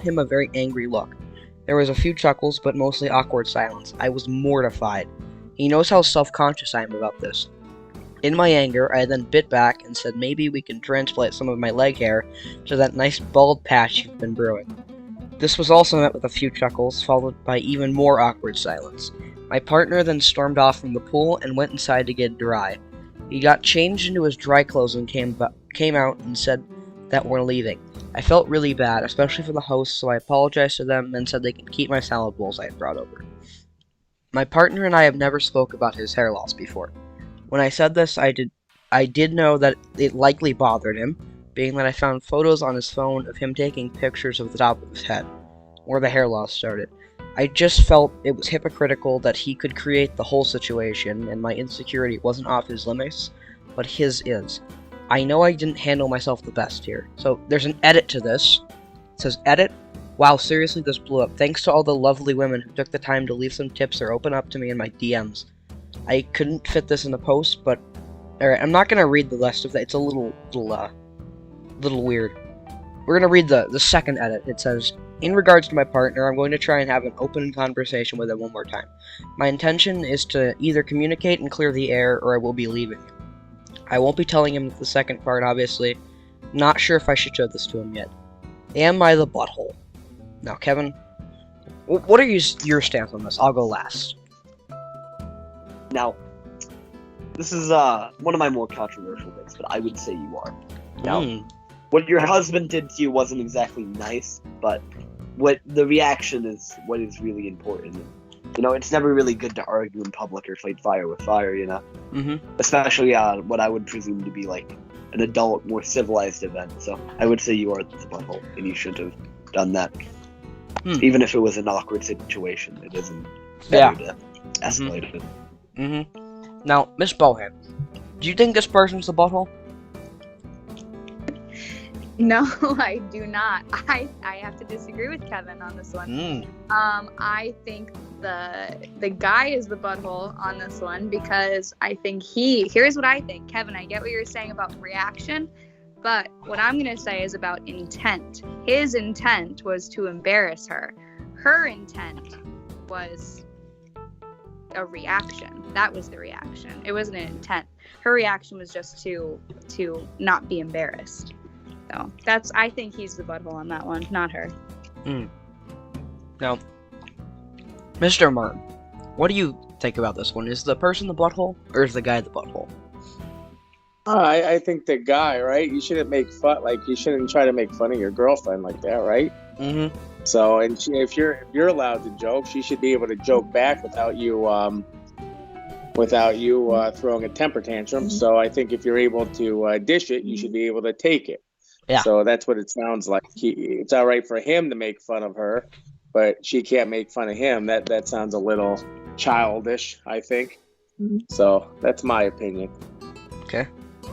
him a very angry look. There was a few chuckles, but mostly awkward silence. I was mortified. He knows how self-conscious I am about this. In my anger, I then bit back and said maybe we can transplant some of my leg hair to that nice bald patch you've been brewing. This was also met with a few chuckles, followed by even more awkward silence. My partner then stormed off from the pool and went inside to get dry. He got changed into his dry clothes and came out and said that we're leaving. I felt really bad, especially for the hosts, so I apologized to them and said they can keep my salad bowls I had brought over. My partner and I have never spoke about his hair loss before. When I said this, I did know that it likely bothered him, being that I found photos on his phone of him taking pictures of the top of his head, where the hair loss started. I just felt it was hypocritical that he could create the whole situation, and my insecurity wasn't off his limits, but his is. I know I didn't handle myself the best here. So there's an edit to this. It says, edit. Wow, seriously, this blew up. Thanks to all the lovely women who took the time to leave some tips or open up to me in my DMs. I couldn't fit this in the post, but alright, I'm not gonna read the rest of that. It's a little weird. We're gonna read the second edit. It says, in regards to my partner, I'm going to try and have an open conversation with him one more time. My intention is to either communicate and clear the air, or I will be leaving him. I won't be telling him the second part, obviously. Not sure if I should show this to him yet. Am I the butthole? Now, Kevin, what are your stance on this? I'll go last. Now, this is one of my more controversial bits, but I would say you are. Now, what your husband did to you wasn't exactly nice, but what the reaction is what is really important. You know, it's never really good to argue in public or fight fire with fire, you know? Especially on what I would presume to be, like, an adult, more civilized event. So I would say you are the butthole, and you shouldn't have done that. Even if it was an awkward situation, it isn't better to escalate it. Now, Miss Bohan, Do you think this person's the butthole? No, I do not. I have to disagree with Kevin on this one. I think the guy is the butthole on this one because I think here's what I think. Kevin, I get what you're saying about reaction, but what I'm going to say is about intent. His intent was to embarrass her. Her intent was a reaction. That was the reaction. It wasn't an intent. Her reaction was just to not be embarrassed. So I think he's the butthole on that one, not her. Now, Mr. Martin, what do you think about this one? Is the person the butthole, or is the guy the butthole? I think the guy, right? You shouldn't make fun, like you shouldn't try to make fun of your girlfriend like that, right? So, and if you're allowed to joke, she should be able to joke back without you throwing a temper tantrum. So I think if you're able to dish it, you should be able to take it. Yeah. So that's what it sounds like. It's all right for him to make fun of her, but she can't make fun of him. That sounds a little childish, I think. So that's my opinion. Okay.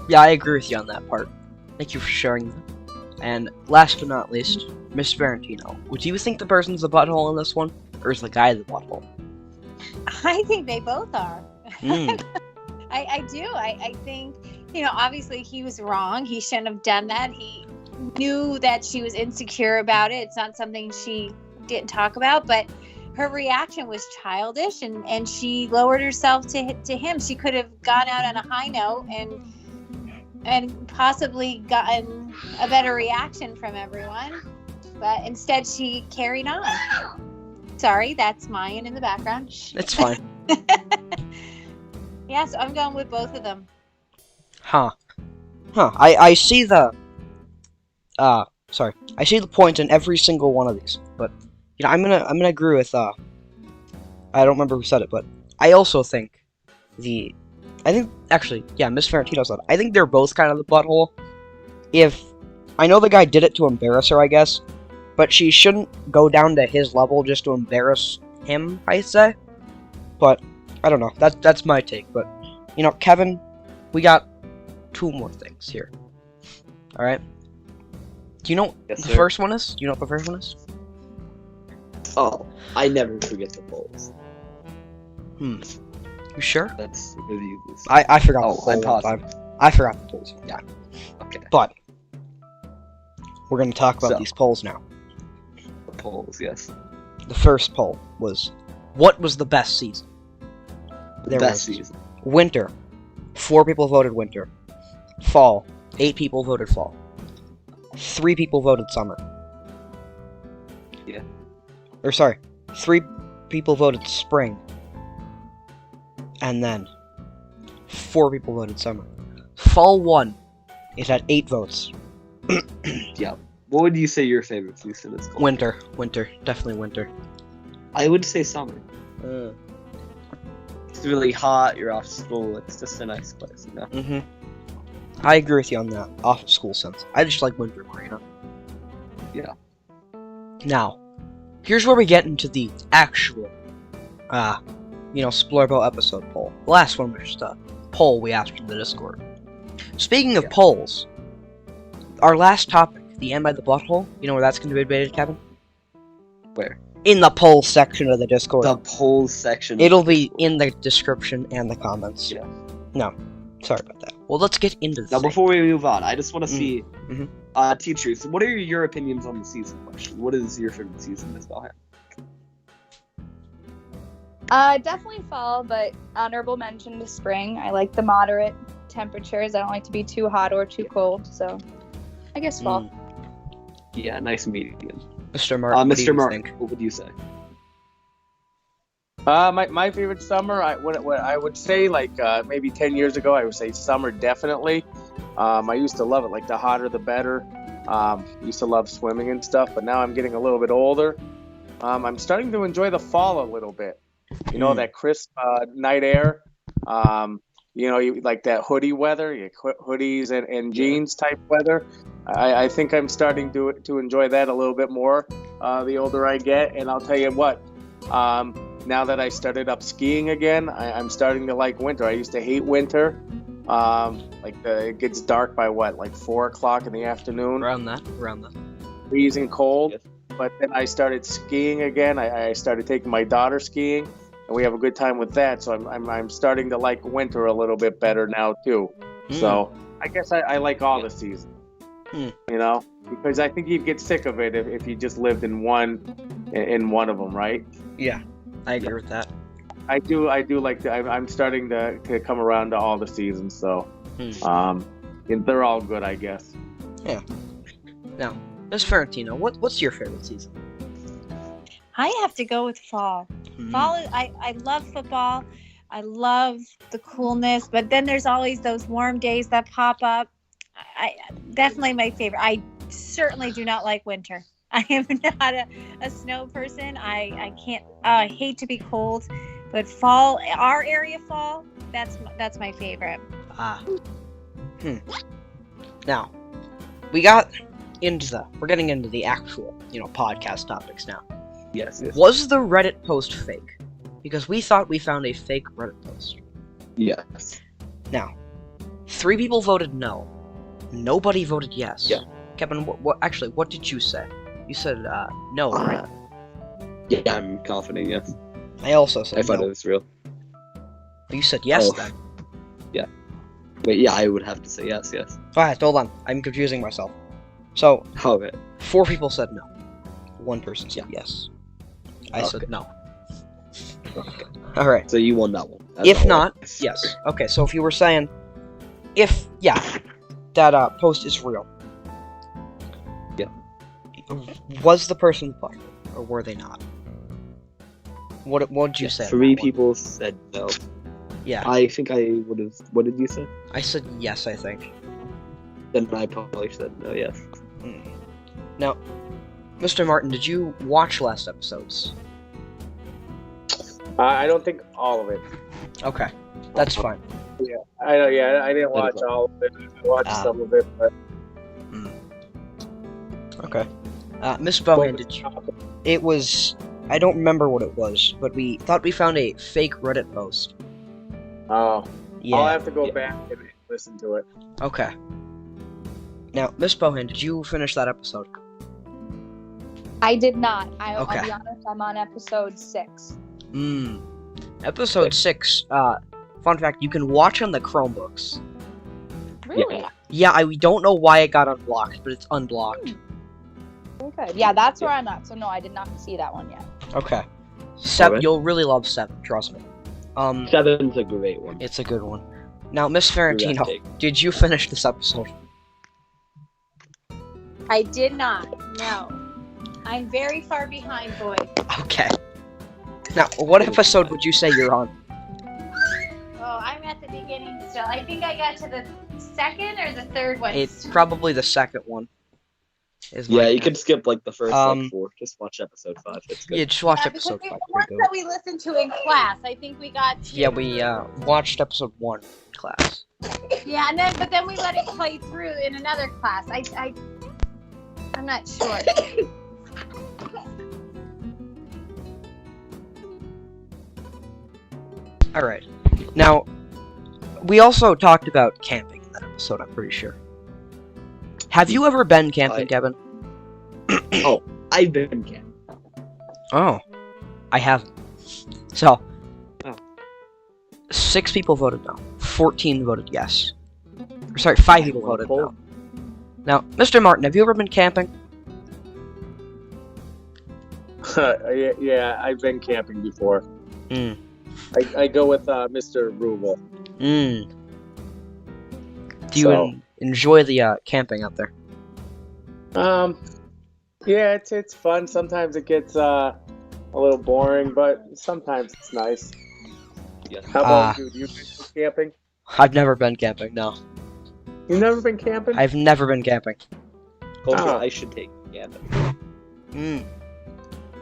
Yeah, I agree with you on that part. Thank you for sharing that. And last but not least, Miss Valentino, would you think the person's the butthole in this one, or is the guy the butthole? I think they both are. I do. I think, obviously he was wrong. He shouldn't have done that. He knew that she was insecure about it. It's not something she didn't talk about, but her reaction was childish, and she lowered herself to him. She could have gone out on a high note and possibly gotten a better reaction from everyone, but instead she carried on. Sorry, that's Mayan in the background. It's fine. Yeah, so I'm going with both of them. I see the I see the point in every single one of these, but I'm gonna agree with I don't remember who said it, but I also think Miss Ferrantino said I think they're both kind of the butthole. If I know the guy did it to embarrass her, I guess, but she shouldn't go down to his level just to embarrass him, I say. But I don't know. That's my take. But Kevin, we got 2 more things here. All right. Do you know what the first one is? Do you know what the first one is? Oh, I never forget the polls. You sure? Let's review this. I forgot the I'm poll positive. time. I forgot the polls. Yeah. Okay. But we're going to talk about these polls now. The polls, yes. The first poll was, what was the best season? Best season. Winter. 4 people voted winter. Fall. 8 people voted fall. 3 people voted summer. Yeah. Or sorry, 3 people voted spring. And then 4 people voted summer. Fall won. It had 8 votes. Yeah. What would you say your favorite season is called? Winter. Definitely winter. I would say summer. It's really hot, you're off school, it's just a nice place, I agree with you on that, off of school sense. I just like winter more, Yeah. Now, here's where we get into the actual, Splorbo episode poll. The last one was just a poll we asked in the Discord. Speaking of polls, our last topic, the Am I the Butthole, you know where that's going to be debated, Kevin? Where? In the poll section of the Discord. The poll section. It'll be in the description and the comments. Yeah. No, sorry about that. Well, let's get into this. Now, before we move on, I just want to see, Mm-hmm. teachers, what are your opinions on the season question? What is your favorite season, Ms. Bellham? Definitely fall, but honorable mention to spring. I like the moderate temperatures. I don't like to be too hot or too cold, so I guess fall. Yeah, nice medium. Mr. Martin, Mr. Martin, what would you say? My favorite summer, I would say maybe 10 years ago, I would say summer definitely. I used to love it, like the hotter the better. Used to love swimming and stuff, but now I'm getting a little bit older. I'm starting to enjoy the fall a little bit. That crisp night air. You like that hoodie weather, hoodies and jeans type weather. I think I'm starting to enjoy that a little bit more the older I get. And I'll tell you what, now that I started up skiing again, I'm starting to like winter. I used to hate winter, Like it gets dark by what, like 4 o'clock in the afternoon. Around that. Freezing cold. Yes. But then I started skiing again. I started taking my daughter skiing, and we have a good time with that. So I'm starting to like winter a little bit better now too. So I guess I like all the seasons. You know, because I think you'd get sick of it if you just lived in one of them, right? Yeah, I agree with that. I do like I'm starting to come around to all the seasons, so and they're all good, I guess. Yeah. Now, Miss Ferrantino, what's your favorite season? I have to go with fall. Fall is, I love football. I love the coolness, but then there's always those warm days that pop up. I definitely my favorite. I certainly do not like winter. I am not a snow person. I can't. I hate to be cold, but fall, our area fall, that's my favorite. Now, we're getting into the actual, podcast topics now. Yes. Was the Reddit post fake? Because we thought we found a fake Reddit post. Yes. Now, 3 people voted no. Nobody voted yes. Yeah. Kevin, what did you say? You said no, right? Yeah, I'm confident, yes. I also said I thought no. it was real. You said yes then. Yeah. Wait, yeah, I would have to say yes. Alright, hold on. I'm confusing myself. So, Okay. 4 people said no. 1 person said yes. I said no. Okay. Alright. So you won that one. If not, yes. Okay, so if you were saying, that post is real. Yeah. Was the person black, or were they not? What did you say? 3 people said no. Yeah. I think I would have. What did you say? I said yes, I think. Then I probably said no, yes. Now, Mr. Martin, did you watch last episodes? I don't think all of it. Okay, that's fine. I didn't watch all of it. I watched some of it, but okay. Miss Bohan, did you? It was. I don't remember what it was, but we thought we found a fake Reddit post. Oh. Yeah. I'll have to go back and listen to it. Okay. Now, Miss Bohan, did you finish that episode? I did not. Okay. I'll be honest, I'm on episode 6. Episode 6, fun fact, you can watch on the Chromebooks. Really? Yeah, I don't know why it got unblocked, but it's unblocked. Very good. Yeah, that's where I'm at. So no, I did not see that one yet. Okay. 7, Alright. You'll really love 7, trust me. 7's a great one. It's a good one. Now, Miss Ferrantino, Breathtaking. did you finish this episode? I did not. No. I'm very far behind, boy. Okay. Now, what episode would you say you're on? Oh, I'm at the beginning still. I think I got to the 2nd or the 3rd one. It's probably the 2nd one. Yeah, you can skip like the first 4. Just watch episode 5. It's good. Yeah, just watch Yeah, episode because 5. the ones that we listened to in class, I think we got to. Yeah, we watched episode 1 in class. Yeah, but then we let it play through in another class. I'm not sure. Alright. Now, we also talked about camping in that episode, I'm pretty sure. Have you ever been camping, Kevin? Oh, I've been camping. Oh. I haven't. So, Oh. 6 people voted no. 14 voted yes. Or, sorry, 5 people voted no. Now, Mr. Martin, have you ever been camping? Yeah, I've been camping before. Mm. I go with Mr. Rubel. Do you enjoy the camping out there? Yeah, it's fun. Sometimes it gets a little boring, but sometimes it's nice. Yeah. How about you? Do you been camping? I've never been camping, no. You've never been camping? I've never been camping. Okay, Oh. I should take camping.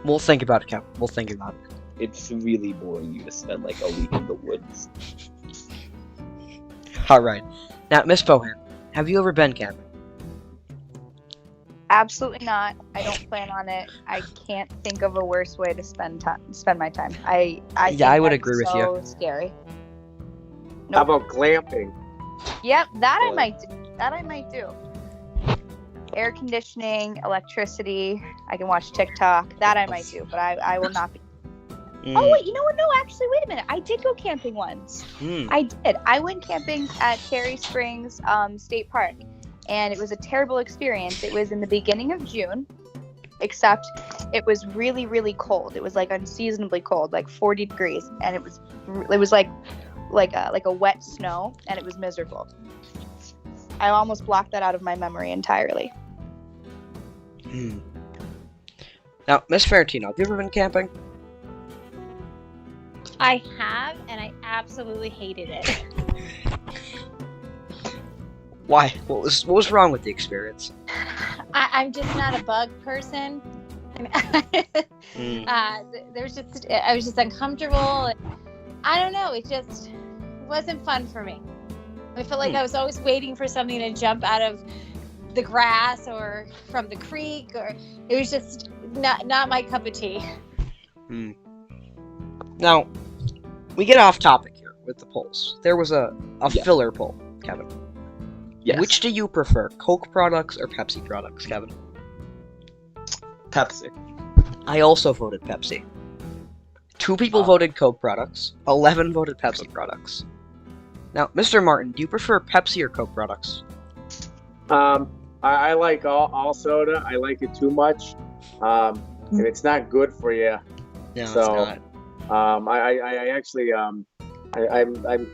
We'll think about it, Kevin. We'll think about it. It's really boring. You to spend like a week in the woods. Alright. Now, Miss Bohan, have you ever been camping? Absolutely not. I don't plan on it. I can't think of a worse way to spend my time. I Yeah, think I would that's agree with so scary. How about glamping? Yep, that I But- might do. That I might do. Air conditioning, electricity. I can watch TikTok. That I might do, but I will not be. Oh wait, you know what? No, actually, wait a minute. I did go camping once. I did. I went camping at Cherry Springs State Park, and it was a terrible experience. It was in the beginning of June, except it was really, really cold. It was like unseasonably cold, like 40 degrees, and it was like a wet snow, and it was miserable. I almost blocked that out of my memory entirely. Now, Miss Ferrantino, have you ever been camping? I have, and I absolutely hated it. Why? What was wrong with the experience? I'm just not a bug person. I was just uncomfortable. And I don't know. It just wasn't fun for me. I felt like I was always waiting for something to jump out of the grass or from the creek, or it was just not my cup of tea. Now, we get off topic here with the polls. There was a filler poll, Kevin. Yes. Which do you prefer, Coke products or Pepsi products, Kevin? Pepsi. I also voted Pepsi. 2 people voted Coke products. 11 voted Pepsi products. Now, Mr. Martin, do you prefer Pepsi or Coke products? I like all soda. I like it too much, and it's not good for you. No, So, it's not. I actually I'm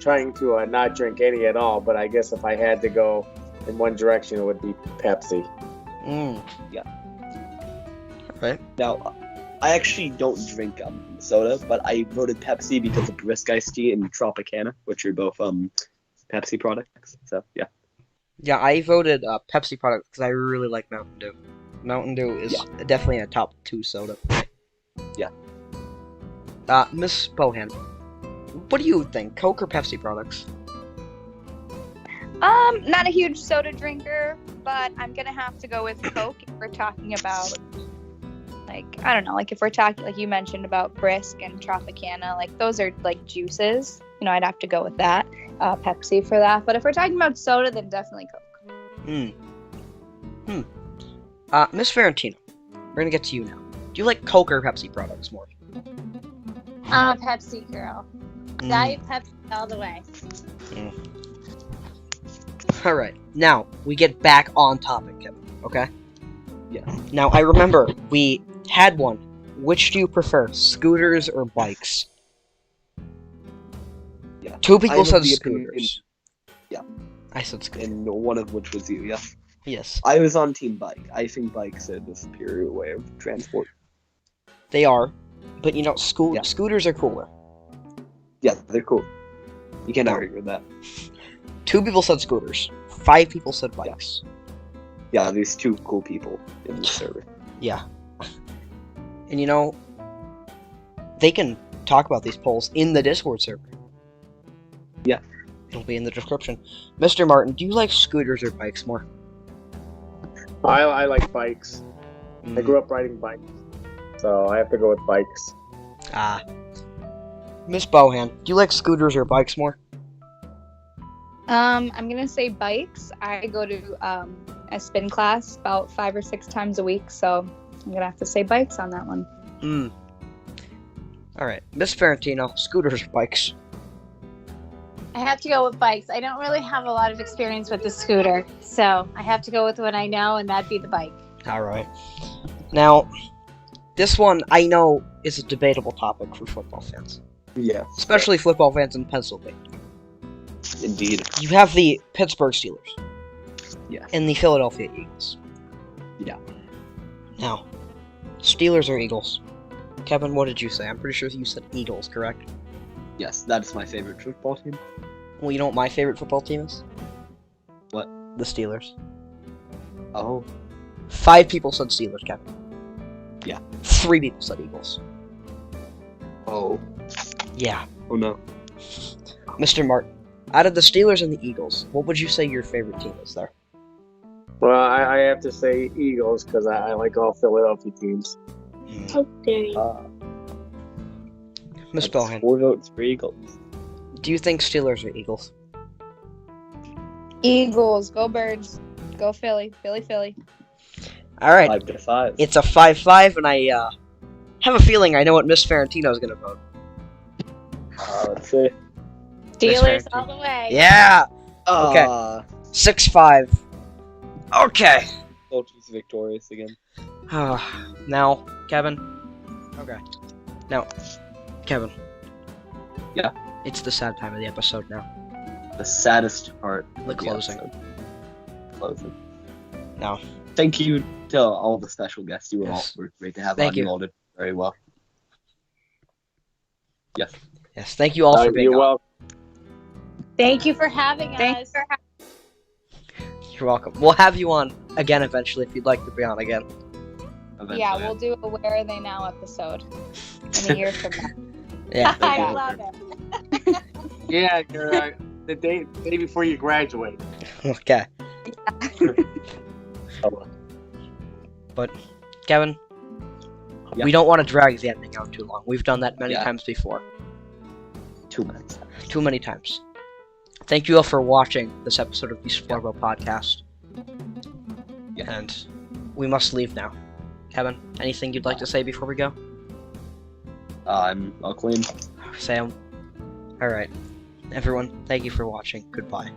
trying to not drink any at all. But I guess if I had to go in one direction, it would be Pepsi. Yeah. Right. Now, I actually don't drink soda, but I voted Pepsi because of Brisk Iced Tea and Tropicana, which are both Pepsi products. So yeah. Yeah, I voted Pepsi products because I really like Mountain Dew. Mountain Dew is definitely a top 2 soda. Yeah. Miss Bohan, what do you think, Coke or Pepsi products? Not a huge soda drinker, but I'm gonna have to go with Coke if we're talking about, like, I don't know, like if we're talking, like you mentioned about Brisk and Tropicana, like those are like juices. You know, I'd have to go with that. Pepsi for that. But if we're talking about soda, then definitely Coke. Miss Ferrantino, we're gonna get to you now. Do you like Coke or Pepsi products more? I'm a Pepsi girl. Diet Pepsi all the way. Alright, now we get back on topic, Kevin, okay? Yeah. Now, I remember we had one. Which do you prefer, scooters or bikes? Yeah. 2 people I have said the opinion- scooters. Yeah. I said scooters. And one of which was you. Yeah. Yes, I was on Team Bike. I think bikes are the superior way of transport. they are. But you know, Yeah. scooters are cooler. Yeah, they're cool. You can't No. argue with that. 2 people said scooters. 5 people said bikes. Yeah, there's 2 cool people in the server. Yeah. And you know, they can talk about these polls in the Discord server. Yeah. It'll be in the description. Mr. Martin, do you like scooters or bikes more? I like bikes. I grew up riding bikes, so I have to go with bikes. Miss Bohan, do you like scooters or bikes more? I'm gonna say bikes. I go to a spin class about 5 or 6 times a week, so I'm gonna have to say bikes on that one. Alright, Miss Ferrantino, scooters or bikes? I have to go with bikes. I don't really have a lot of experience with the scooter, so I have to go with what I know, and that'd be the bike. Alright. Now, this one I know is a debatable topic for football fans. Yeah. Especially football fans in Pennsylvania. Indeed. You have the Pittsburgh Steelers. Yeah. And the Philadelphia Eagles. Yeah. Now, Steelers or Eagles? Kevin, what did you say? I'm pretty sure you said Eagles, correct? Yes, that's my favorite football team. Well, you know what my favorite football team is? What? The Steelers. Oh. 5 people said Steelers, Kevin. Yeah. 3 people said Eagles. Oh. Yeah. Oh no. Mr. Martin, out of the Steelers and the Eagles, what would you say your favorite team is there? Well, I have to say Eagles because I like all Philadelphia teams. How dare you? Miss That's Bohan, 4 votes for Eagles. do you think Steelers or Eagles? Eagles, go Birds, go Philly, Philly. All right. 5-5. It's a 5-5, and I have a feeling I know what Miss Ferrantino is going to vote. Let's see. Steelers all the way. Yeah! Okay. 6-5. Okay. Soldier's victorious again. Now, Kevin. Okay. Now, Kevin. Yeah? It's the sad time of the episode now. The saddest part. The closing. Closing. Now. Thank you to all the special guests. You all were great to have Thank on. you. You all did very well. Yes. Yes, thank you all for being You're on. welcome. Thank you for having us. You're welcome. We'll have you on again eventually if you'd like to be on again. Eventually. Yeah, we'll do a Where Are They Now episode in a year from now. Yeah. I love it. Yeah, the day before you graduate. Okay. But, Kevin, Yeah. we don't want to drag the ending out too long. We've done that many Yeah. times before. 2 minutes. Too many times. Thank you all for watching this episode of the Splorbo podcast. Yeah. And we must leave now. Kevin, anything you'd like to say before we go? I'm all clean. Sam? Alright. Everyone, thank you for watching. Goodbye.